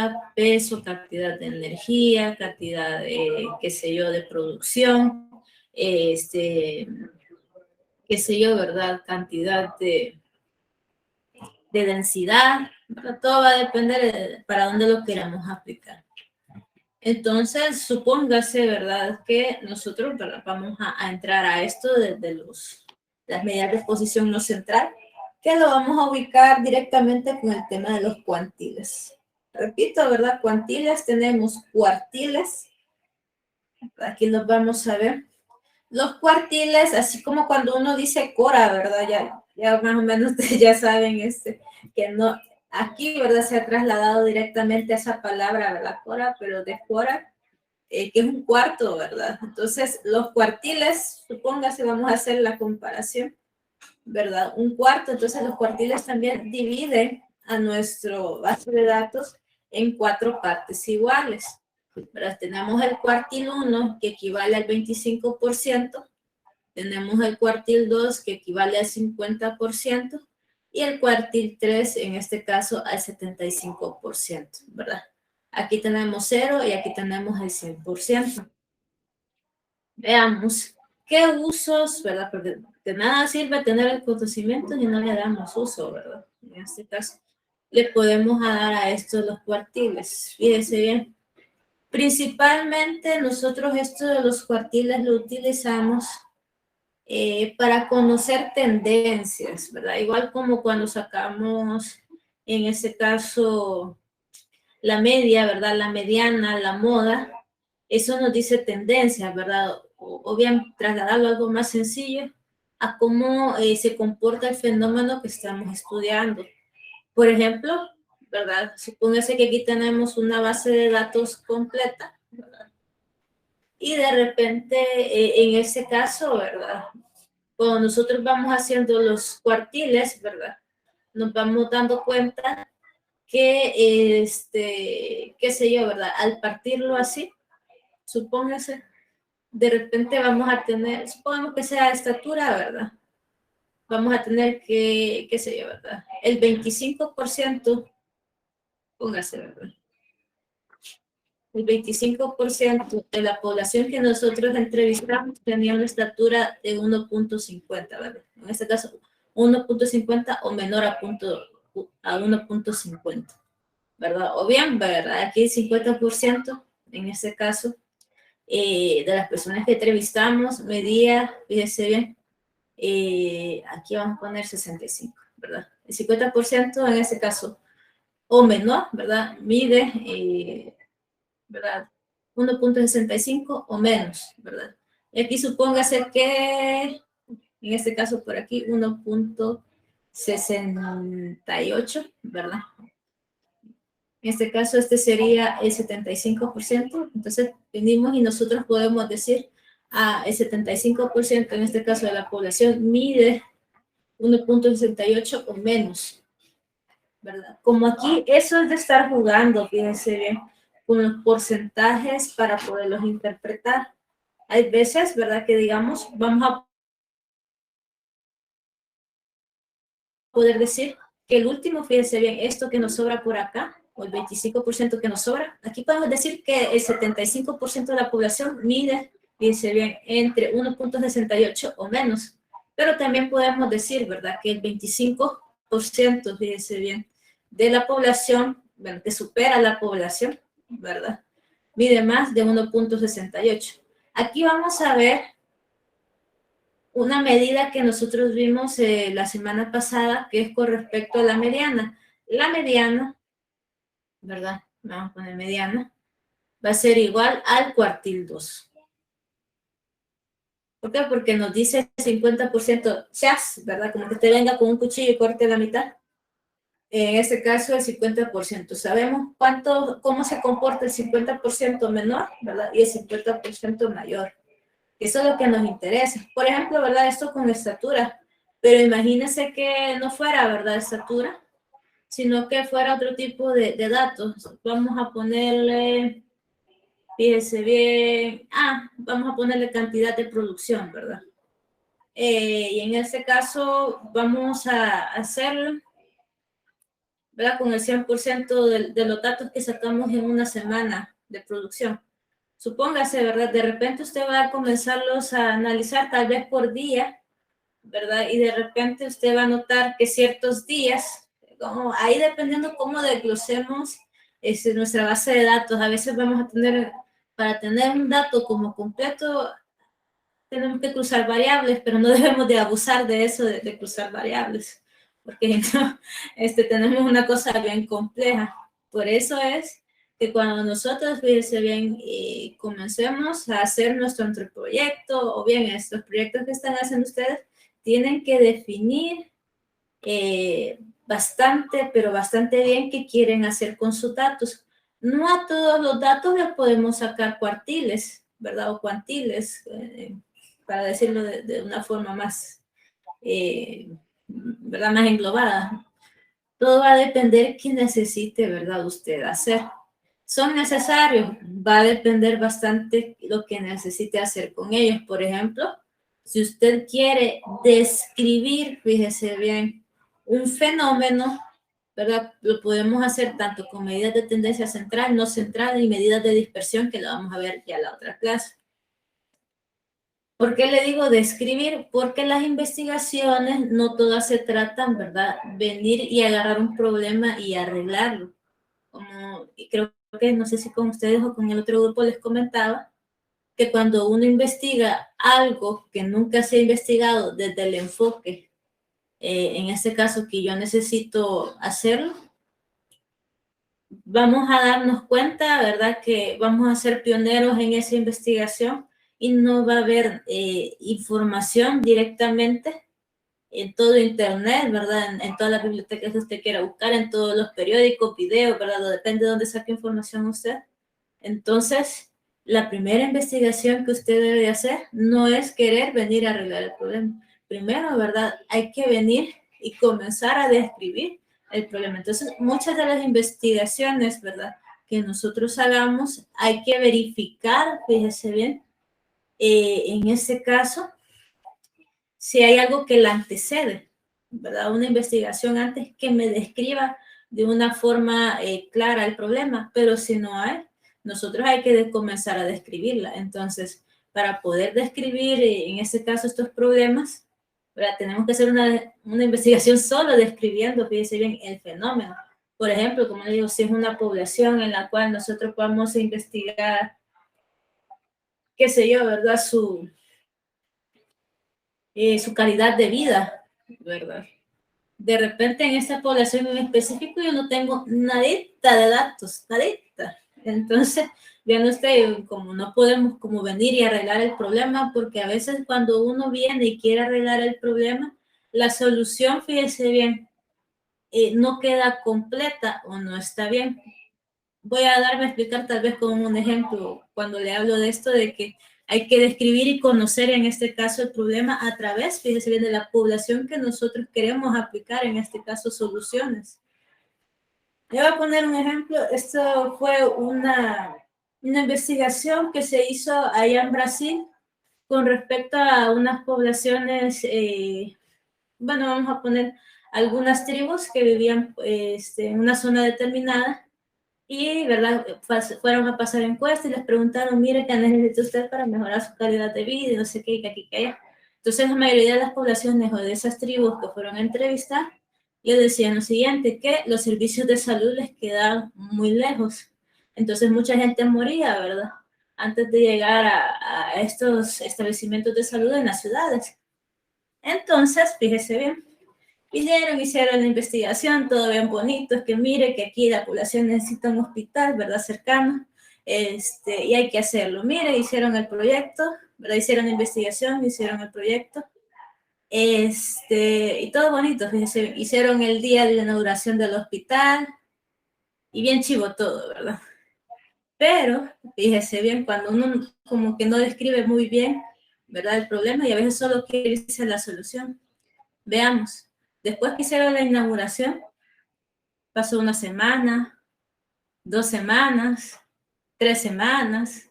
altura, peso, cantidad de energía, cantidad de, qué sé yo, de producción, qué sé yo, ¿verdad? Cantidad de densidad, ¿verdad? Todo va a depender de para dónde lo queramos aplicar. Entonces, supóngase, ¿verdad? Que nosotros, ¿verdad? Vamos a entrar a esto desde las medidas de posición no central, que lo vamos a ubicar directamente con el tema de los cuantiles. Repito, ¿verdad? Cuantiles, tenemos cuartiles. Aquí los vamos a ver. Los cuartiles, así como cuando uno dice cora, ¿verdad? Ya más o menos ustedes ya saben que no, aquí, ¿verdad? Se ha trasladado directamente a esa palabra, ¿verdad? Cora, pero de cora, que es un cuarto, ¿verdad? Entonces, los cuartiles, supóngase, vamos a hacer la comparación, ¿verdad? Un cuarto, entonces los cuartiles también dividen a nuestro base de datos en 4 partes iguales. ¿Verdad? Tenemos el cuartil 1, que equivale al 25%, tenemos el cuartil 2, que equivale al 50%, y el cuartil 3, en este caso, al 75%, ¿verdad? Aquí tenemos 0 y aquí tenemos el 100%. Veamos qué usos, ¿verdad? Porque de nada sirve tener el conocimiento si no le damos uso, ¿verdad? En este caso, le podemos dar a estos los cuartiles. Fíjense bien. Principalmente nosotros esto de los cuartiles lo utilizamos para conocer tendencias, ¿verdad? Igual como cuando sacamos, en este caso, la media, ¿verdad? La mediana, la moda, eso nos dice tendencias, ¿verdad? O bien trasladarlo a algo más sencillo, a cómo se comporta el fenómeno que estamos estudiando. Por ejemplo, ¿verdad? Supóngase que aquí tenemos una base de datos completa, ¿verdad? Y de repente, en ese caso, ¿verdad? Cuando nosotros vamos haciendo los cuartiles, ¿verdad? Nos vamos dando cuenta que, qué sé yo, ¿verdad? Al partirlo así, supóngase, de repente vamos a tener, supongamos que sea estatura, ¿verdad? Vamos a tener que, qué sé yo, ¿verdad? El 25%, póngase, ¿verdad? El 25% de la población que nosotros entrevistamos tenía una estatura de 1.50, ¿verdad? En este caso, 1.50 o menor a 1.50, ¿verdad? O bien, ¿verdad? Aquí el 50%, en este caso, de las personas que entrevistamos medía, fíjese bien, aquí vamos a poner 65, ¿verdad? El 50% en este caso, o menor, ¿verdad? Mide, ¿verdad? 1.65 o menos, ¿verdad? Y aquí supóngase que, en este caso por aquí, 1.68, ¿verdad? En este caso, este sería el 75%. Entonces, venimos y nosotros podemos decir, el 75% en este caso de la población mide 1.68 o menos, ¿verdad? Como aquí, eso es de estar jugando, fíjense bien, con los porcentajes para poderlos interpretar. Hay veces, ¿verdad? Que digamos, vamos a poder decir que el último, fíjense bien, esto que nos sobra por acá, o el 25% que nos sobra, aquí podemos decir que el 75% de la población mide, fíjense bien, entre 1.68 o menos. Pero también podemos decir, ¿verdad? Que el 25%, fíjense bien, de la población, bueno, que supera la población, ¿verdad? Mide más de 1.68. Aquí vamos a ver una medida que nosotros vimos la semana pasada, que es con respecto a la mediana. La mediana, ¿verdad? Vamos a poner mediana, va a ser igual al cuartil 2. ¿Por qué? Porque nos dice 50% chas, ¿verdad? Como que te venga con un cuchillo y corte la mitad. En este caso, el 50%. Sabemos cómo se comporta el 50% menor, ¿verdad? Y el 50% mayor. Eso es lo que nos interesa. Por ejemplo, ¿verdad? Esto con estatura. Pero imagínense que no fuera, ¿verdad? Estatura, sino que fuera otro tipo de datos. Vamos a ponerle, fíjese bien, vamos a ponerle cantidad de producción, ¿verdad? Y en este caso vamos a hacerlo, ¿verdad? Con el 100% de los datos que sacamos en una semana de producción. Supóngase, ¿verdad? De repente usted va a comenzarlos a analizar tal vez por día, ¿verdad? Y de repente usted va a notar que ciertos días, como ahí dependiendo cómo desglosemos nuestra base de datos, a veces vamos a tener, para tener un dato como completo, tenemos que cruzar variables, pero no debemos de abusar de eso, de cruzar variables, porque no, tenemos una cosa bien compleja. Por eso es que cuando nosotros, fíjense bien, comencemos a hacer nuestro anteproyecto, o bien estos proyectos que están haciendo ustedes, tienen que definir bastante, pero bastante bien qué quieren hacer con sus datos. No a todos los datos les podemos sacar cuartiles, ¿verdad? O cuantiles, para decirlo de una forma más, ¿verdad? Más englobada. Todo va a depender qué necesite, ¿verdad? Usted hacer. ¿Son necesarios? Va a depender bastante lo que necesite hacer con ellos. Por ejemplo, si usted quiere describir, fíjese bien, un fenómeno, ¿verdad? Lo podemos hacer tanto con medidas de tendencia central, no central y medidas de dispersión, que lo vamos a ver ya en la otra clase. ¿Por qué le digo describir? Porque las investigaciones no todas se tratan, ¿verdad? Venir y agarrar un problema y arreglarlo. Como creo que no sé si con ustedes o con el otro grupo les comentaba, que cuando uno investiga algo que nunca se ha investigado desde el enfoque, en este caso que yo necesito hacerlo, vamos a darnos cuenta, ¿verdad? Que vamos a ser pioneros en esa investigación y no va a haber información directamente en todo internet, ¿verdad? En todas las bibliotecas que usted quiera buscar, en todos los periódicos, videos, ¿verdad? Depende de dónde saque información usted. Entonces, la primera investigación que usted debe hacer no es querer venir a arreglar el problema. Primero, ¿verdad? Hay que venir y comenzar a describir el problema. Entonces, muchas de las investigaciones, ¿verdad? Que nosotros hagamos, hay que verificar, fíjese bien, en ese caso, si hay algo que la antecede, ¿verdad? Una investigación antes que me describa de una forma clara el problema, pero si no hay, nosotros hay que comenzar a describirla. Entonces, para poder describir en este caso estos problemas, ¿verdad? Tenemos que hacer una investigación solo describiendo, fíjese bien, el fenómeno. Por ejemplo, como le digo, si es una población en la cual nosotros podemos investigar, qué sé yo, ¿verdad? Su calidad de vida, ¿verdad? De repente en esta población en específico yo no tengo nadita de datos, nadita. Entonces, vean ustedes, como no podemos como venir y arreglar el problema, porque a veces cuando uno viene y quiere arreglar el problema, la solución, fíjese bien, no queda completa o no está bien. Voy a darme a explicar tal vez con un ejemplo cuando le hablo de esto, de que hay que describir y conocer en este caso el problema a través, fíjese bien, de la población que nosotros queremos aplicar, en este caso soluciones. Le voy a poner un ejemplo. Esto fue una investigación que se hizo allá en Brasil con respecto a unas poblaciones, bueno, vamos a poner algunas tribus que vivían en una zona determinada. Y, ¿verdad? Fueron a pasar encuestas y les preguntaron, mire, ¿qué necesita usted para mejorar su calidad de vida? Y no sé qué, que aquí, que allá. Entonces, la mayoría de las poblaciones o de esas tribus que fueron a entrevistar, les decían lo siguiente, que los servicios de salud les quedaban muy lejos. Entonces, mucha gente moría, ¿verdad? Antes de llegar a estos establecimientos de salud en las ciudades. Entonces, fíjese bien, vinieron, hicieron la investigación, todo bien bonito, es que mire que aquí la población necesita un hospital, ¿verdad? Cercano, y hay que hacerlo. Mire, hicieron el proyecto, ¿verdad? Hicieron la investigación, hicieron el proyecto, y todo bonito, fíjense, hicieron el día de la inauguración del hospital, y bien chivo todo, ¿verdad? Pero, fíjese bien, cuando uno como que no describe muy bien, ¿verdad? El problema y a veces solo quiere irse a la solución. Veamos, después que hicieron la inauguración, pasó una semana, 2 semanas, 3 semanas,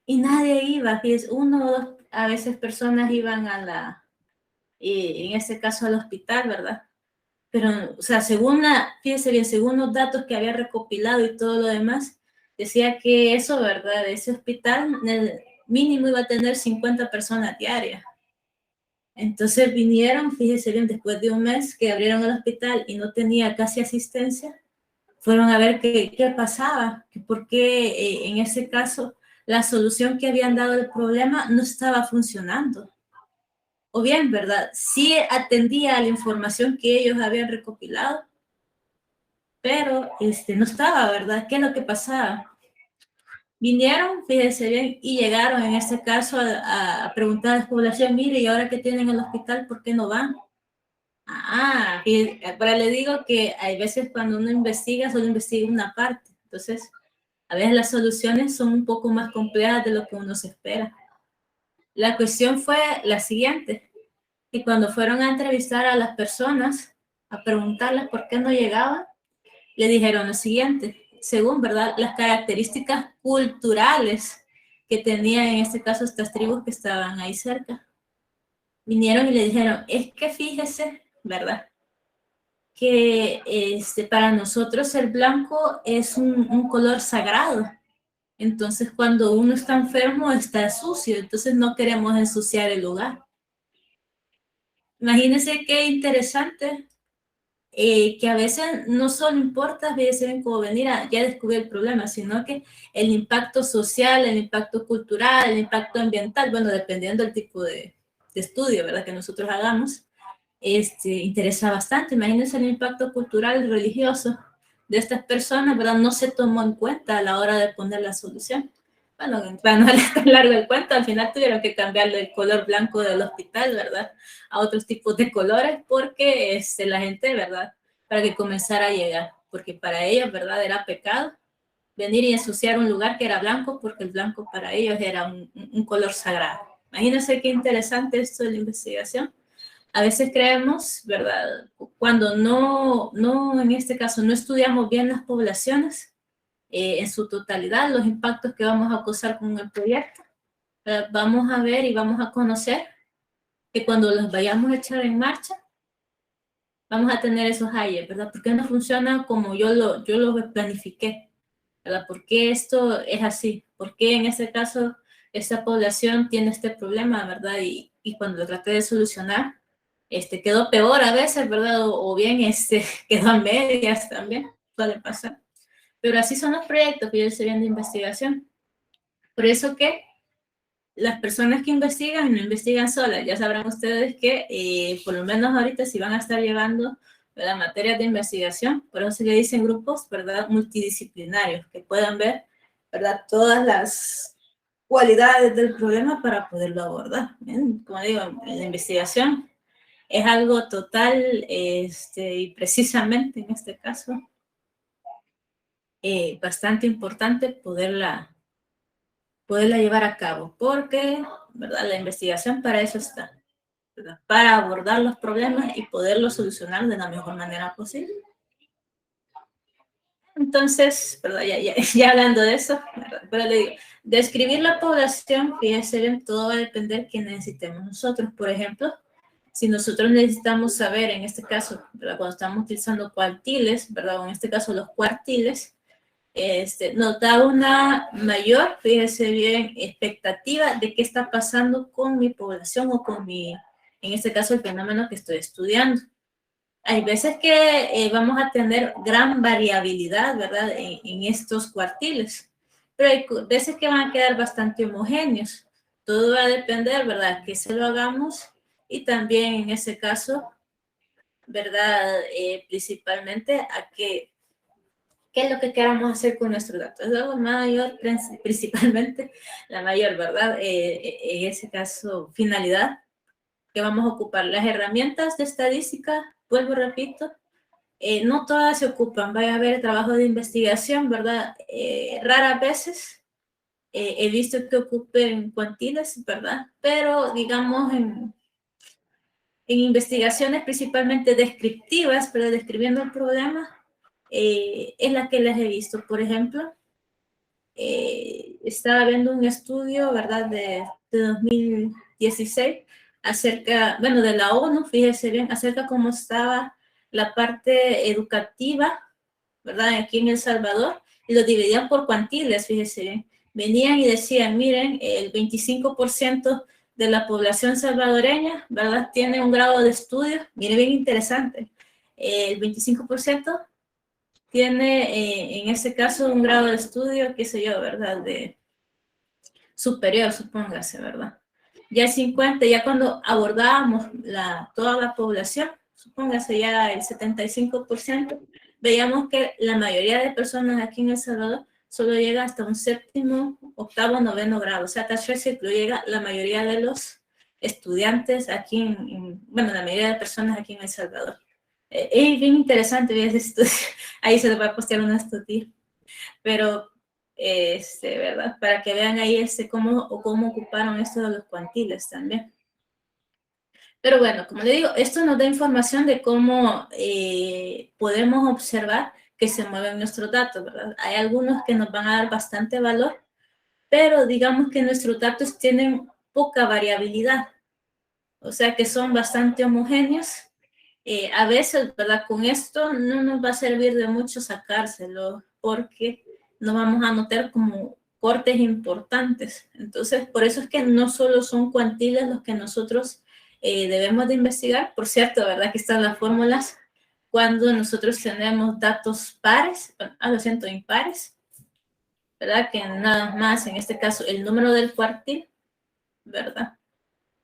y nadie iba. Uno o dos, a veces personas iban en este caso al hospital, ¿verdad? pero, o sea, fíjese bien, según los datos que había recopilado y todo lo demás, decía que eso, ¿verdad? Ese hospital, el mínimo iba a tener 50 personas diarias. Entonces vinieron, fíjese bien, después de un mes que abrieron el hospital y no tenía casi asistencia, fueron a ver qué pasaba, que por qué en ese caso la solución que habían dado al problema no estaba funcionando. O bien, ¿verdad? Sí atendía a la información que ellos habían recopilado, pero no estaba, ¿verdad? ¿Qué es lo que pasaba? Vinieron, fíjense bien, y llegaron en este caso a preguntar a la población, mire, y ahora que tienen el hospital, ¿por qué no van? Pero le digo que hay veces cuando uno investiga, solo investiga una parte. Entonces, a veces las soluciones son un poco más complejas de lo que uno se espera. La cuestión fue la siguiente, que cuando fueron a entrevistar a las personas, a preguntarles por qué no llegaban, le dijeron lo siguiente, según, ¿verdad?, las características culturales que tenían en este caso estas tribus que estaban ahí cerca. Vinieron y le dijeron, es que fíjese, ¿verdad?, que para nosotros el blanco es un color sagrado. Entonces, cuando uno está enfermo, está sucio. Entonces, no queremos ensuciar el lugar. Imagínense qué interesante, que a veces no solo importa, a veces como venir a ya descubrir el problema, sino que el impacto social, el impacto cultural, el impacto ambiental, bueno, dependiendo del tipo de estudio, ¿verdad?, que nosotros hagamos, interesa bastante. Imagínense el impacto cultural y religioso de estas personas, ¿verdad? No se tomó en cuenta a la hora de poner la solución. Bueno, para no darle tan largo el cuento, al final tuvieron que cambiarle el color blanco del hospital, ¿verdad?, a otros tipos de colores, porque la gente, ¿verdad?, para que comenzara a llegar, porque para ellos, ¿verdad?, era pecado venir y ensuciar un lugar que era blanco, porque el blanco para ellos era un color sagrado. Imagínense qué interesante esto de la investigación. A veces creemos, ¿verdad?, cuando no, en este caso, no estudiamos bien las poblaciones en su totalidad, los impactos que vamos a causar con el proyecto, vamos a ver y vamos a conocer que cuando los vayamos a echar en marcha, vamos a tener esos ayes, ¿verdad? ¿Por qué no funciona como yo lo planifiqué? ¿Verdad? ¿Por qué esto es así? ¿Por qué en este caso esta población tiene este problema, ¿verdad? Y cuando lo traté de solucionar, quedó peor a veces, ¿verdad? O bien quedó a medias también, suele pasar. Pero así son los proyectos que yo estoy viendo de investigación. Por eso que las personas que investigan no investigan solas. Ya sabrán ustedes que por lo menos ahorita si van a estar llevando, ¿verdad?, materias de investigación, por eso se le dicen grupos, ¿verdad?, multidisciplinarios, que puedan ver, ¿verdad?, todas las cualidades del problema para poderlo abordar. ¿Bien? Como digo, la investigación es algo total y precisamente en este caso bastante importante poderla llevar a cabo, porque, ¿verdad?, la investigación para eso está, ¿verdad?, para abordar los problemas y poderlos solucionar de la mejor manera posible. Entonces, ¿verdad?, ya hablando de eso, ¿verdad?, pero le digo, describir la población, fíjense bien, todo va a depender de qué necesitemos nosotros. Por ejemplo, si nosotros necesitamos saber, en este caso, ¿verdad?, cuando estamos utilizando cuartiles, ¿verdad?, o en este caso los cuartiles, nos da una mayor, fíjese bien, expectativa de qué está pasando con mi población o con en este caso, el fenómeno que estoy estudiando. Hay veces que vamos a tener gran variabilidad, ¿verdad?, en estos cuartiles, pero hay veces que van a quedar bastante homogéneos. Todo va a depender, ¿verdad?, que se lo hagamos y también en ese caso, ¿verdad?, principalmente a qué es lo que queramos hacer con nuestros datos. Es lo mayor, principalmente la mayor, ¿verdad? En ese caso, finalidad que vamos a ocupar. Las herramientas de estadística, vuelvo, repito, no todas se ocupan. Va a haber trabajo de investigación, ¿verdad? Raras veces he visto que ocupen cuantiles, ¿verdad? Pero, digamos, en investigaciones principalmente descriptivas, pero describiendo el problema, es la que les he visto. Por ejemplo, estaba viendo un estudio, ¿verdad?, de 2016 acerca, bueno, de la ONU, fíjese bien, acerca cómo estaba la parte educativa, ¿verdad? Aquí en El Salvador, y lo dividían por cuantiles, fíjese bien. Venían y decían, miren, el 25% de la población salvadoreña, ¿verdad? Tiene un grado de estudio, mire, bien interesante. El 25% tiene, en ese caso, un grado de estudio, qué sé yo, ¿verdad? De superior, supóngase, ¿verdad? Ya el 50, ya cuando abordábamos toda la población, supóngase ya el 75%, veíamos que la mayoría de personas aquí en El Salvador solo llega hasta un séptimo, octavo, noveno grado. O sea, tercer ciclo llega la mayoría de los estudiantes aquí, bueno, la mayoría de personas aquí en El Salvador. Es bien interesante ver ese estudio. Ahí se le va a postear una estudia. Pero, ¿verdad? Para que vean ahí cómo ocuparon esto de los cuantiles también. Pero bueno, como le digo, esto nos da información de cómo podemos observar que se mueven nuestros datos, ¿verdad? Hay algunos que nos van a dar bastante valor, pero digamos que nuestros datos tienen poca variabilidad, o sea que son bastante homogéneos. A veces, ¿verdad? Con esto no nos va a servir de mucho sacárselo, porque no vamos a notar como cortes importantes. Entonces, por eso es que no solo son cuantiles los que nosotros debemos de investigar. Por cierto, ¿verdad? Aquí están las fórmulas cuando nosotros tenemos datos pares, lo siento, impares, ¿verdad? Que nada más, en este caso, el número del cuartil, ¿verdad?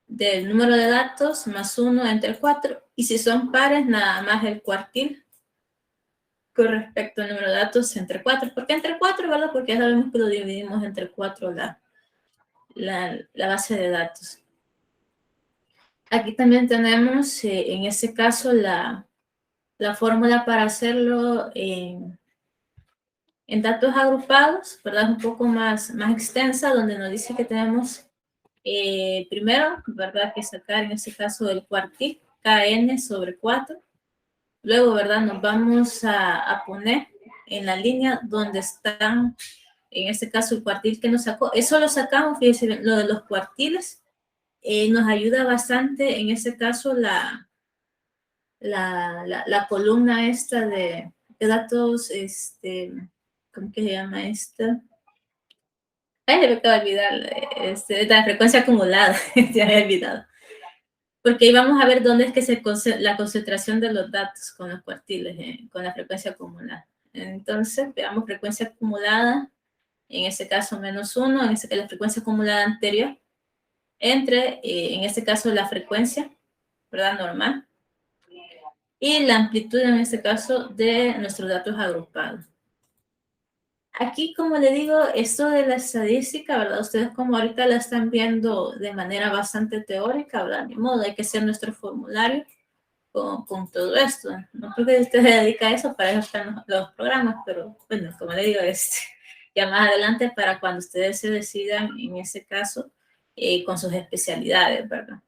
Del número de datos más 1 entre 4, y si son pares, nada más el cuartil con respecto al número de datos entre 4. ¿Por qué entre 4, verdad? Porque ya sabemos que lo dividimos entre 4 la base de datos. Aquí también tenemos, en este caso, la fórmula para hacerlo en datos agrupados, ¿verdad? Un poco más extensa, donde nos dice que tenemos primero, ¿verdad? Que sacar en este caso el cuartil, kn sobre 4. Luego, ¿verdad? Nos vamos a poner en la línea donde están, en este caso, el cuartil que nos sacó. Eso lo sacamos, fíjense, lo de los cuartiles nos ayuda bastante, en este caso, la columna esta de datos, ¿cómo que se llama esta? Ay, me acabo de olvidar, de la frecuencia acumulada, ya me he olvidado. Porque ahí vamos a ver dónde es que la concentración de los datos con los cuartiles, con la frecuencia acumulada. Entonces, veamos frecuencia acumulada, en este caso menos 1, en este caso la frecuencia acumulada anterior, entre, en este caso, la frecuencia, ¿verdad? Normal, y la amplitud, en este caso, de nuestros datos agrupados. Aquí, como le digo, esto de la estadística, ¿verdad? Ustedes como ahorita la están viendo de manera bastante teórica, ¿verdad? Ni modo, hay que hacer nuestro formulario con todo esto. No creo que usted se dedica a eso, para eso están los programas, pero bueno, como le digo, ya más adelante para cuando ustedes se decidan, en ese caso, con sus especialidades, ¿verdad?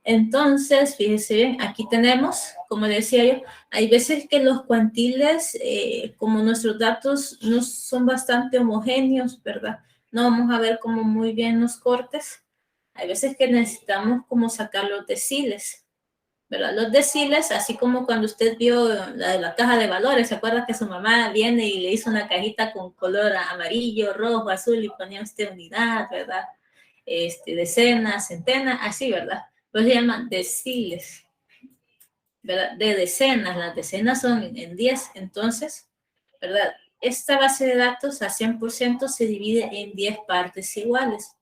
Entonces, fíjese bien, aquí tenemos, como decía yo, hay veces que los cuantiles, como nuestros datos no son bastante homogéneos, ¿verdad? No vamos a ver como muy bien los cortes. Hay veces que necesitamos como sacar los deciles, ¿verdad? Los deciles, así como cuando usted vio la caja de valores, ¿se acuerda que su mamá viene y le hizo una cajita con color amarillo, rojo, azul y ponía usted unidad, ¿verdad? Decenas, centenas, así, ¿verdad? Pues se llaman deciles, ¿verdad? De decenas, las decenas son en 10, entonces, ¿verdad? Esta base de datos a 100% se divide en 10 partes iguales.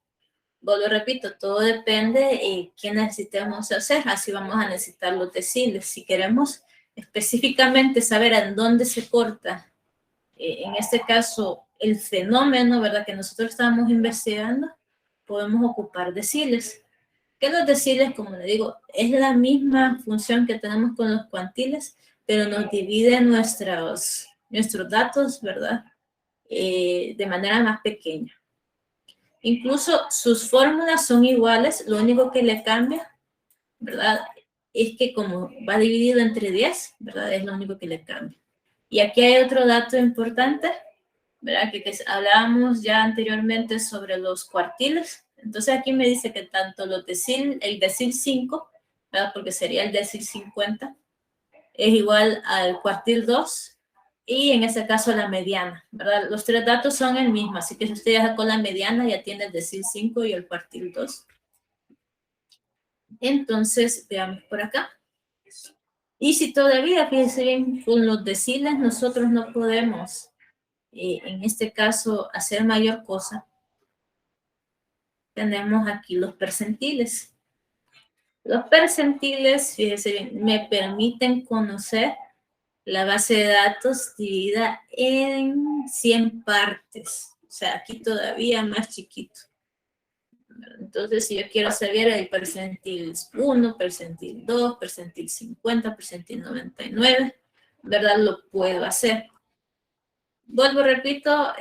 Lo repito, todo depende de qué necesitamos hacer, así vamos a necesitar los deciles. Si queremos específicamente saber en dónde se corta, en este caso, el fenómeno, ¿verdad? Que nosotros estamos investigando, podemos ocupar deciles. Que los deciles, como le digo, es la misma función que tenemos con los cuantiles, pero nos divide nuestros datos, ¿verdad? De manera más pequeña. Incluso sus fórmulas son iguales, lo único que le cambia, ¿verdad? Es que como va dividido entre 10, ¿verdad? Es lo único que le cambia. Y aquí hay otro dato importante, ¿verdad? Que hablábamos ya anteriormente sobre los cuartiles. Entonces aquí me dice que tanto el decil 5, ¿verdad? Porque sería el decil 50, es igual al cuartil 2 y en este caso la mediana, ¿verdad? Los tres datos son el mismo, así que si usted ya sacó la mediana, ya tiene el decil 5 y el cuartil 2. Entonces, veamos por acá. Y si todavía, fíjense bien, con los deciles nosotros no podemos, en este caso, hacer mayor cosa, tenemos aquí los percentiles. Los percentiles, fíjense bien, me permiten conocer la base de datos dividida en 100 partes. O sea, aquí todavía más chiquito. Entonces, si yo quiero saber el percentil 1, percentil 2, percentil 50, percentil 99, ¿verdad? Lo puedo hacer. Vuelvo, repito,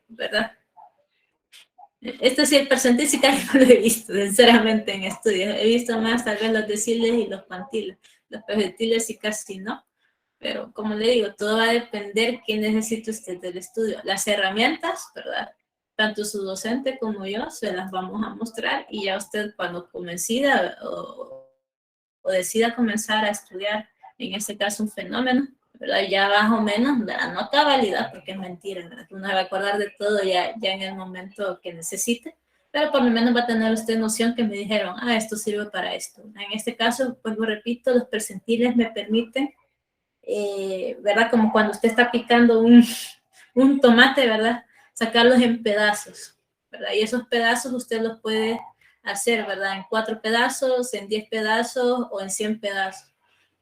¿verdad? Esto sí, el percentil sí casi no lo he visto, sinceramente, en estudios. He visto más tal vez los deciles y los cuantiles. Los percentiles sí casi no. Pero como le digo, todo va a depender qué necesita usted del estudio. Las herramientas, ¿verdad? Tanto su docente como yo se las vamos a mostrar y ya usted cuando decida o decida comenzar a estudiar, en este caso un fenómeno, ¿verdad? Ya más o menos la nota válida, porque es mentira, ¿verdad? Uno va a acordar de todo ya en el momento que necesite, pero por lo menos va a tener usted noción que me dijeron, esto sirve para esto. En este caso, pues lo repito, los percentiles me permiten, ¿verdad? Como cuando usted está picando un tomate, ¿verdad? Sacarlos en pedazos, ¿verdad? Y esos pedazos usted los puede hacer, ¿verdad? En 4 pedazos, en 10 pedazos o en 100 pedazos.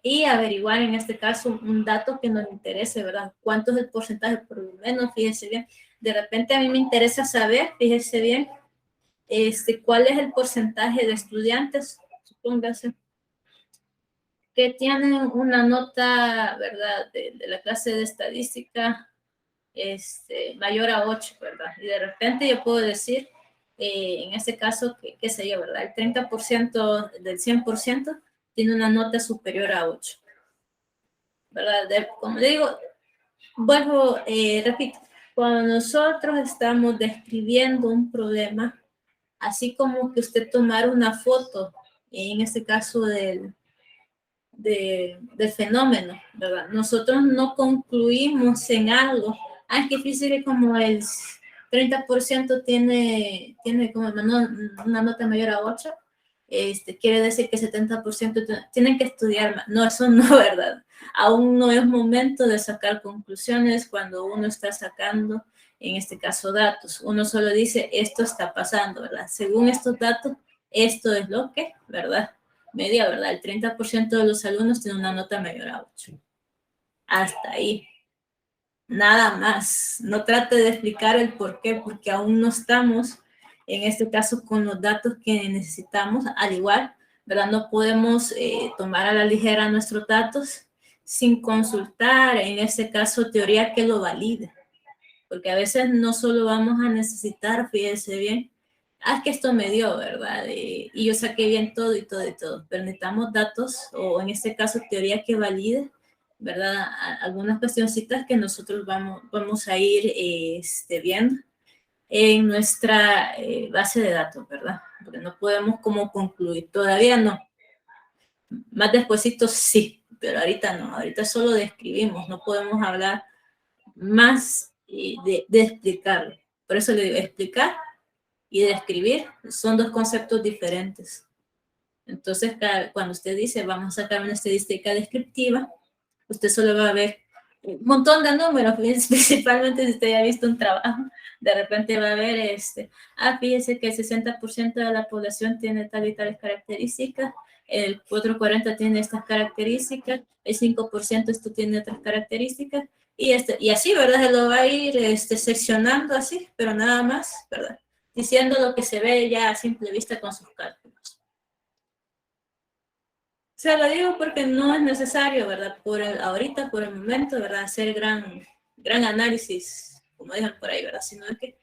Y averiguar en este caso un dato que nos interese, ¿verdad? ¿Cuánto es el porcentaje? Por lo menos, fíjese bien. De repente a mí me interesa saber, fíjese bien, cuál es el porcentaje de estudiantes, supóngase, que tienen una nota, ¿verdad? De la clase de estadística mayor a 8, ¿verdad? Y de repente yo puedo decir, en este caso, qué sé yo, ¿verdad? El 30% del 100% tiene una nota superior a 8, ¿verdad? Como digo, vuelvo, repito, cuando nosotros estamos describiendo un problema, así como que usted tomar una foto, en este caso del fenómeno, ¿verdad? Nosotros no concluimos en algo. Es que fíjese como el 30% tiene como una nota mayor a 8, quiere decir que 70% tienen que estudiar más. No, eso no es verdad. Aún no es momento de sacar conclusiones cuando uno está sacando, en este caso, datos. Uno solo dice, esto está pasando, ¿verdad? Según estos datos, esto es lo que, ¿verdad? Media, ¿verdad? El 30% de los alumnos tiene una nota mayor a 8. Hasta ahí. Nada más. No trate de explicar el por qué, porque aún no estamos, en este caso, con los datos que necesitamos. Al igual, ¿verdad? No podemos tomar a la ligera nuestros datos sin consultar, en este caso, teoría que lo valide. Porque a veces no solo vamos a necesitar, fíjese bien, es que esto me dio, ¿verdad? Y yo saqué bien todo y todo y todo, pero necesitamos datos, o en este caso teoría que valide, ¿verdad? Algunas cuestioncitas que nosotros vamos a ir viendo en nuestra base de datos, ¿verdad? Porque no podemos como concluir, todavía no. Más despuesito sí, pero ahorita no, ahorita solo describimos, no podemos hablar más de explicarlo. Por eso le digo, explicar y describir son dos conceptos diferentes. Entonces, cuando usted dice, vamos a sacar una estadística descriptiva, usted solo va a ver un montón de números, principalmente si usted ya ha visto un trabajo, de repente va a ver, fíjese que el 60% de la población tiene tal y tales características, el otro 40% tiene estas características, el 5% esto tiene otras características, y así, ¿verdad? Se lo va a ir seccionando así, pero nada más, ¿verdad? Diciendo lo que se ve ya a simple vista con sus cálculos. Se lo digo porque no es necesario, ¿verdad? Ahorita, por el momento, ¿verdad? Hacer gran análisis, como dejan por ahí, ¿verdad? Sino que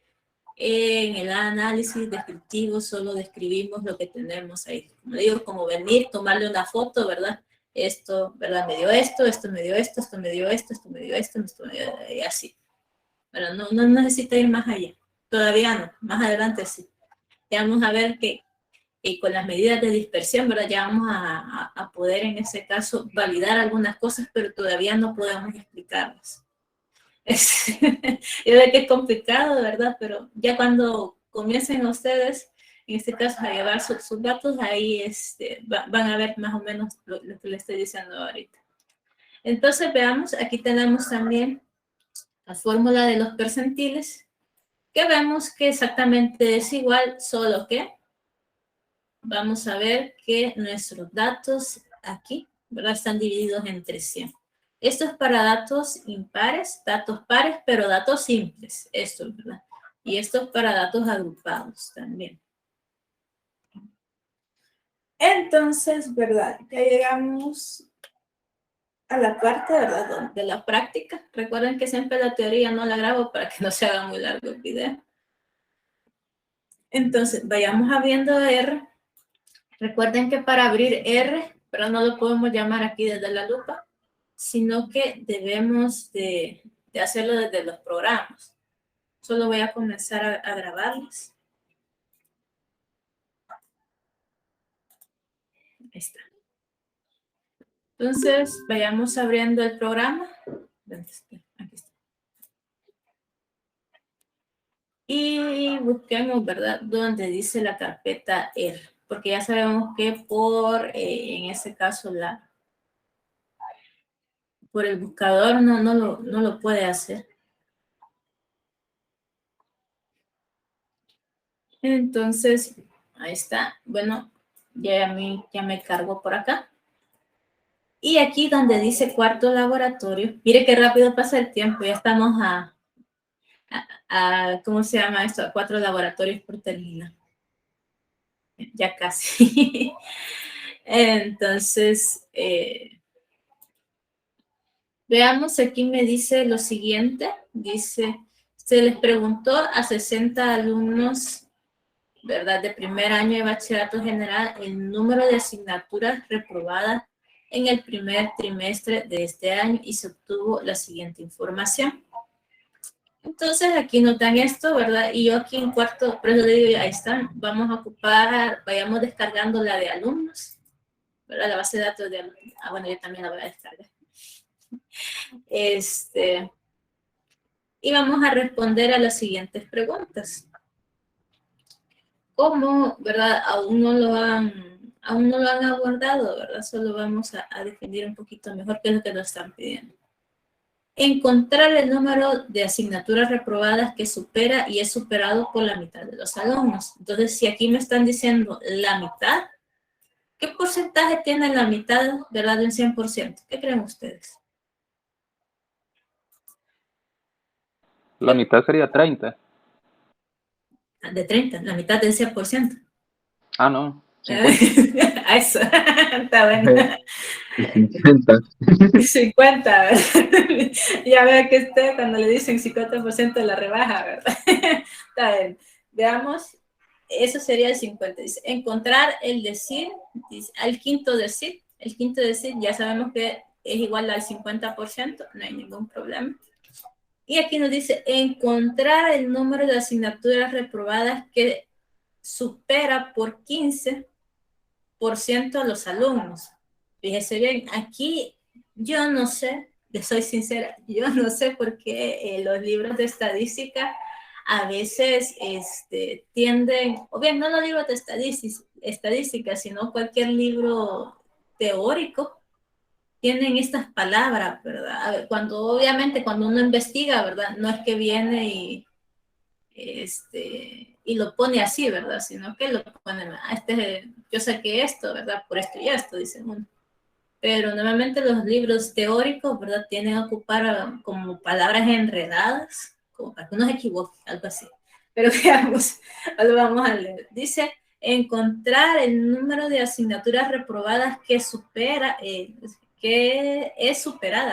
en el análisis descriptivo solo describimos lo que tenemos ahí. Como digo, como venir, tomarle una foto, ¿verdad? Esto, ¿verdad? Me dio esto, esto me dio esto, esto me dio esto, esto me dio esto, esto me dio y así. Pero no necesita ir más allá. Todavía no, más adelante sí. Ya vamos a ver y con las medidas de dispersión, ¿verdad? Ya vamos a poder en ese caso validar algunas cosas, pero todavía no podemos explicarlas. Yo sé que es complicado, ¿verdad? Pero ya cuando comiencen ustedes, en este caso, a llevar sus datos, ahí van a ver más o menos lo que les estoy diciendo ahorita. Entonces, veamos, aquí tenemos también la fórmula de los percentiles, que vemos que exactamente es igual, solo que vamos a ver que nuestros datos aquí, ¿verdad? Están divididos entre 100. Esto es para datos impares, datos pares, pero datos simples. Esto, ¿verdad? Y esto es para datos agrupados también. Entonces, ¿verdad? Ya llegamos a la parte, ¿verdad? De la práctica. Recuerden que siempre la teoría no la grabo para que no se haga muy largo el video. Entonces, vayamos abriendo R. Recuerden que para abrir R, pero no lo podemos llamar aquí desde la lupa, sino que debemos de hacerlo desde los programas. Solo voy a comenzar a grabarlos. Ahí está. Entonces, vayamos abriendo el programa. Aquí está. Y busquemos, ¿verdad?, donde dice la carpeta R, porque ya sabemos que en ese caso, por el buscador no lo puede hacer. Entonces, ahí está. Bueno, ya me cargo por acá. Y aquí donde dice cuarto laboratorio, mire qué rápido pasa el tiempo, ya estamos ¿cómo se llama esto? A 4 laboratorios por terminar. Ya casi. Entonces, veamos, aquí me dice lo siguiente. Dice, se les preguntó a 60 alumnos, ¿verdad?, de primer año de bachillerato general, el número de asignaturas reprobadas en el primer trimestre de este año y se obtuvo la siguiente información. Entonces aquí notan esto, ¿verdad? Y yo aquí en cuarto, por eso le digo, ahí están, vamos a ocupar, vayamos descargando la de alumnos, ¿verdad? La base de datos de alumnos. Bueno, yo también la voy a descargar. Y vamos a responder a las siguientes preguntas. ¿Cómo, verdad? Aún no lo han abordado, ¿verdad? Solo vamos a definir un poquito mejor qué es lo que nos están pidiendo. Encontrar el número de asignaturas reprobadas que supera y es superado por la mitad de los alumnos. Entonces, si aquí me están diciendo la mitad, ¿qué porcentaje tiene la mitad, verdad, de un 100%? ¿Qué creen ustedes? La mitad sería 30. De 30, la mitad del 100%. Ah, no, 50. Eso, está bueno. 50. 50, ¿verdad? Ya veo que usted cuando le dicen 50% de la rebaja, ¿verdad? Está bien. Veamos, eso sería el 50. Dice, encontrar el decir, dice, al quinto decir. El quinto decir ya sabemos que es igual al 50%, no hay ningún problema. Y aquí nos dice, encontrar el número de asignaturas reprobadas que supera por 15% a los alumnos. Fíjese bien, aquí yo no sé, les soy sincera, yo no sé por qué los libros de estadística a veces tienden, o bien no los libros de estadística, sino cualquier libro teórico, tienen estas palabras, ¿verdad? A ver, obviamente cuando uno investiga, ¿verdad? No es que viene y lo pone así, ¿verdad? Sino que lo pone, yo saqué esto, ¿verdad? Por esto y esto, dice uno. Pero normalmente los libros teóricos, ¿verdad? Tienen a ocupar como palabras enredadas, como para que uno se equivoque, algo así. Pero veamos, lo vamos a leer. Dice, encontrar el número de asignaturas reprobadas que es superada,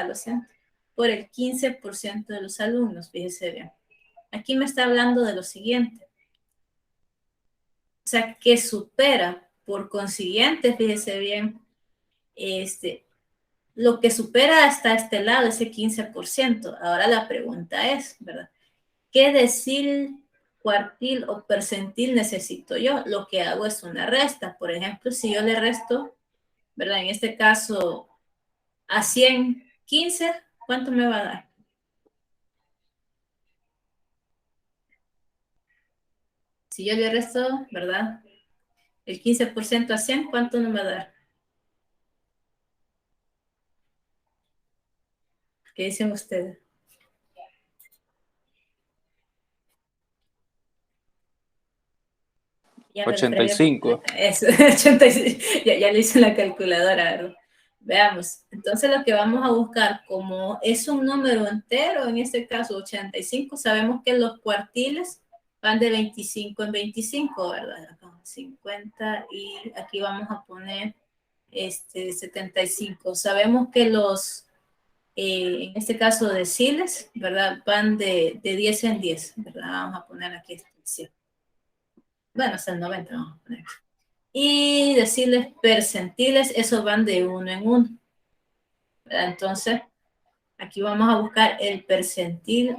lo siento, por el 15% de los alumnos, fíjese bien. Aquí me está hablando de lo siguiente. O sea, que supera, por consiguiente, fíjese bien, lo que supera hasta este lado, ese 15%. Ahora la pregunta es, ¿verdad? ¿Qué decir cuartil o percentil necesito yo? Lo que hago es una resta. Por ejemplo, si yo le resto, ¿verdad? En este caso, a 115, ¿cuánto me va a dar? Si yo le resto, ¿verdad? El 15% a 100, ¿cuánto me va a dar? ¿Qué dicen ustedes? Ya me lo 85. Eso, 85. Ya le hice la calculadora, ¿verdad? Veamos. Entonces lo que vamos a buscar, como es un número entero, en este caso 85, sabemos que los cuartiles van de 25 en 25, ¿verdad? Acá 50 y aquí vamos a poner 75. Sabemos que los, en este caso deciles, ¿verdad? Van de 10 en 10, ¿verdad? Vamos a poner aquí este 100. Bueno, hasta el 90 vamos a poner. Y decirles percentiles, esos van de 1 en 1. ¿Verdad? Entonces, aquí vamos a buscar el percentil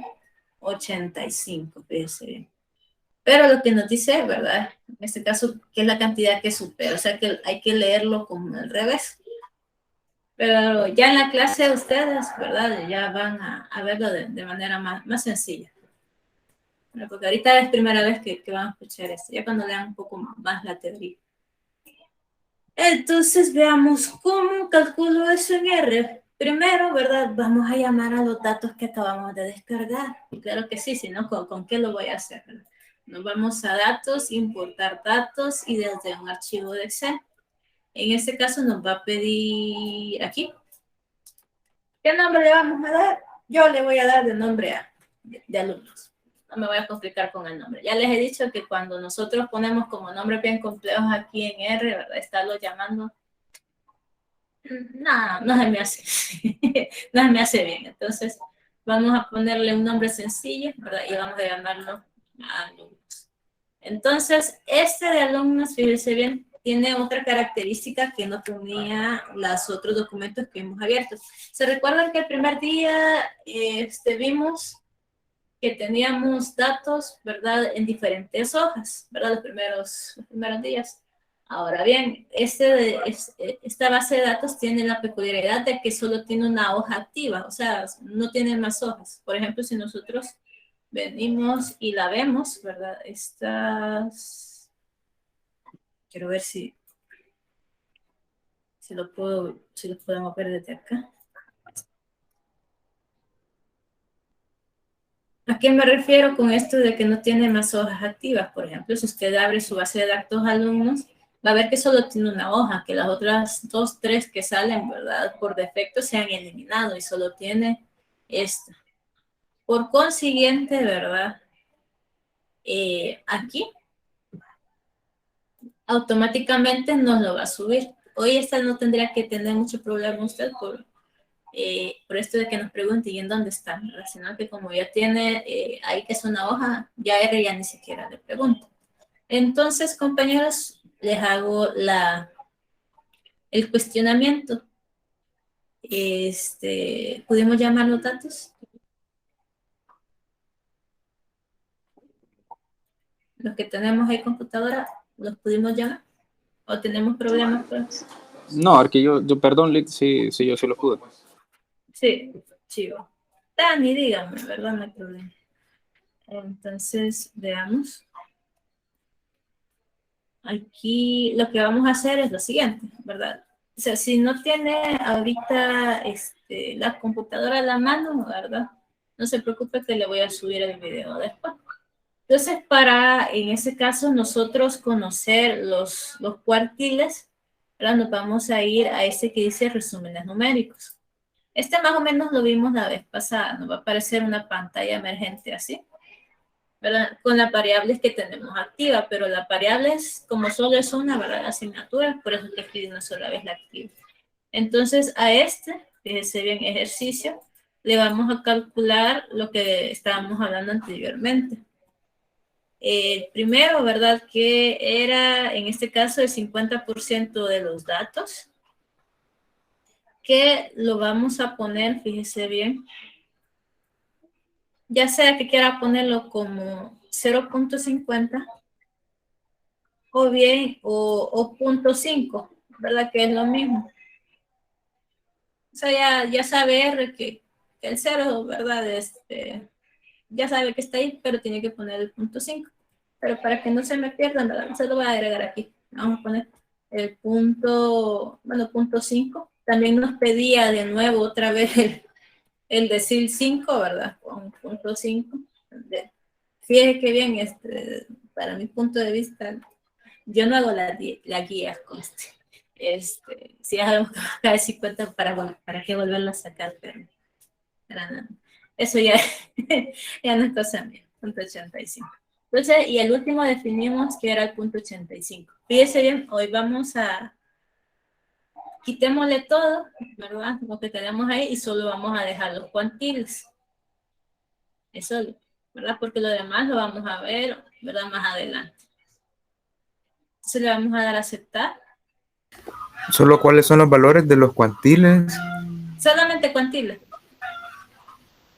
85, fíjense bien. Pero lo que nos dice, ¿verdad? En este caso, que es la cantidad que supera. O sea que hay que leerlo como al revés. Pero ya en la clase ustedes, ¿verdad? Ya van a verlo de manera más sencilla. Porque ahorita es primera vez que van a escuchar esto. Ya cuando lean un poco más la teoría. Entonces veamos cómo calculo eso en R. Primero, ¿verdad? Vamos a llamar a los datos que acabamos de descargar. Claro que sí, si no, ¿con qué lo voy a hacer? Nos vamos a datos, importar datos y desde un archivo de Excel. En este caso nos va a pedir aquí. ¿Qué nombre le vamos a dar? Yo le voy a dar de nombre de alumnos. No me voy a complicar con el nombre. Ya les he dicho que cuando nosotros ponemos como nombres bien complejos aquí en R, ¿verdad? Estarlo llamando, no se me hace, no se me hace bien. Entonces, vamos a ponerle un nombre sencillo, ¿verdad? Y vamos a llamarlo alumnos. Entonces, este de alumnos, fíjense bien, tiene otra característica que no tenía los otros documentos que hemos abierto. ¿Se recuerdan que el primer día vimos que teníamos datos, ¿verdad? En diferentes hojas, ¿verdad? Los primeros días. Ahora bien, esta base de datos tiene la peculiaridad de que solo tiene una hoja activa, o sea, no tiene más hojas. Por ejemplo, si nosotros venimos y la vemos, ¿verdad? Quiero ver si lo podemos ver desde acá. ¿A qué me refiero con esto de que no tiene más hojas activas? Por ejemplo, si usted abre su base de datos alumnos, va a ver que solo tiene una hoja, que las otras 2, 3 que salen, ¿verdad? Por defecto se han eliminado y solo tiene esta. Por consiguiente, ¿verdad? Aquí automáticamente nos lo va a subir. Hoy esta no tendría que tener mucho problema usted por esto de que nos pregunte y en dónde está, ¿verdad? Sino que como ya tiene ahí que es una hoja, ya R ya ni siquiera le pregunta. Entonces, compañeros, les hago el cuestionamiento. ¿Pudimos llamar los datos? Los que tenemos ahí computadora, ¿los pudimos llamar? ¿O tenemos problemas? No, porque yo perdón, Lick, sí, yo sí lo pude. Sí, chivo. Dani, dígame, ¿verdad? No hay problema. Entonces, veamos. Aquí lo que vamos a hacer es lo siguiente, ¿verdad? O sea, si no tiene ahorita la computadora a la mano, ¿verdad? No se preocupe que le voy a subir el video después. Entonces, para, en ese caso, nosotros conocer los cuartiles, ¿verdad? Nos vamos a ir a ese que dice resúmenes numéricos. Más o menos lo vimos la vez pasada. Nos va a aparecer una pantalla emergente así, ¿verdad? Con las variables que tenemos activas, pero las variables, como solo es una, ¿verdad? La asignatura, por eso es que escribí una sola vez la activa. Entonces, a fíjese bien, ejercicio, le vamos a calcular lo que estábamos hablando anteriormente. El primero, ¿verdad? Que era, en este caso, el 50% de los datos, que lo vamos a poner, fíjese bien, ya sea que quiera ponerlo como 0.50 o bien o 0.5, ¿verdad? Que es lo mismo. O sea, ya sabe R que el 0, ¿verdad? Ya sabe que está ahí, pero tiene que poner el 0.5. Pero para que no se me pierda, ¿verdad? Se lo voy a agregar aquí. Vamos a poner el punto, bueno, 0.5. También nos pedía de nuevo otra vez el decir 5, ¿verdad? Con 0.5. Fíjese que bien, para mi punto de vista, yo no hago la guía, conste. Si es algo que va a caer 50, ¿para qué volverlo a sacar? Pero nada. Eso ya, ya no es cosa mía, 0.85. Entonces, y el último definimos que era el 0.85. Fíjese bien, hoy vamos a, quitémosle todo, ¿verdad? Lo que tenemos ahí y solo vamos a dejar los cuantiles. Eso, ¿verdad? Porque lo demás lo vamos a ver, ¿verdad? Más adelante. Entonces le vamos a dar a aceptar. ¿Solo cuáles son los valores de los cuantiles? Solamente cuantiles.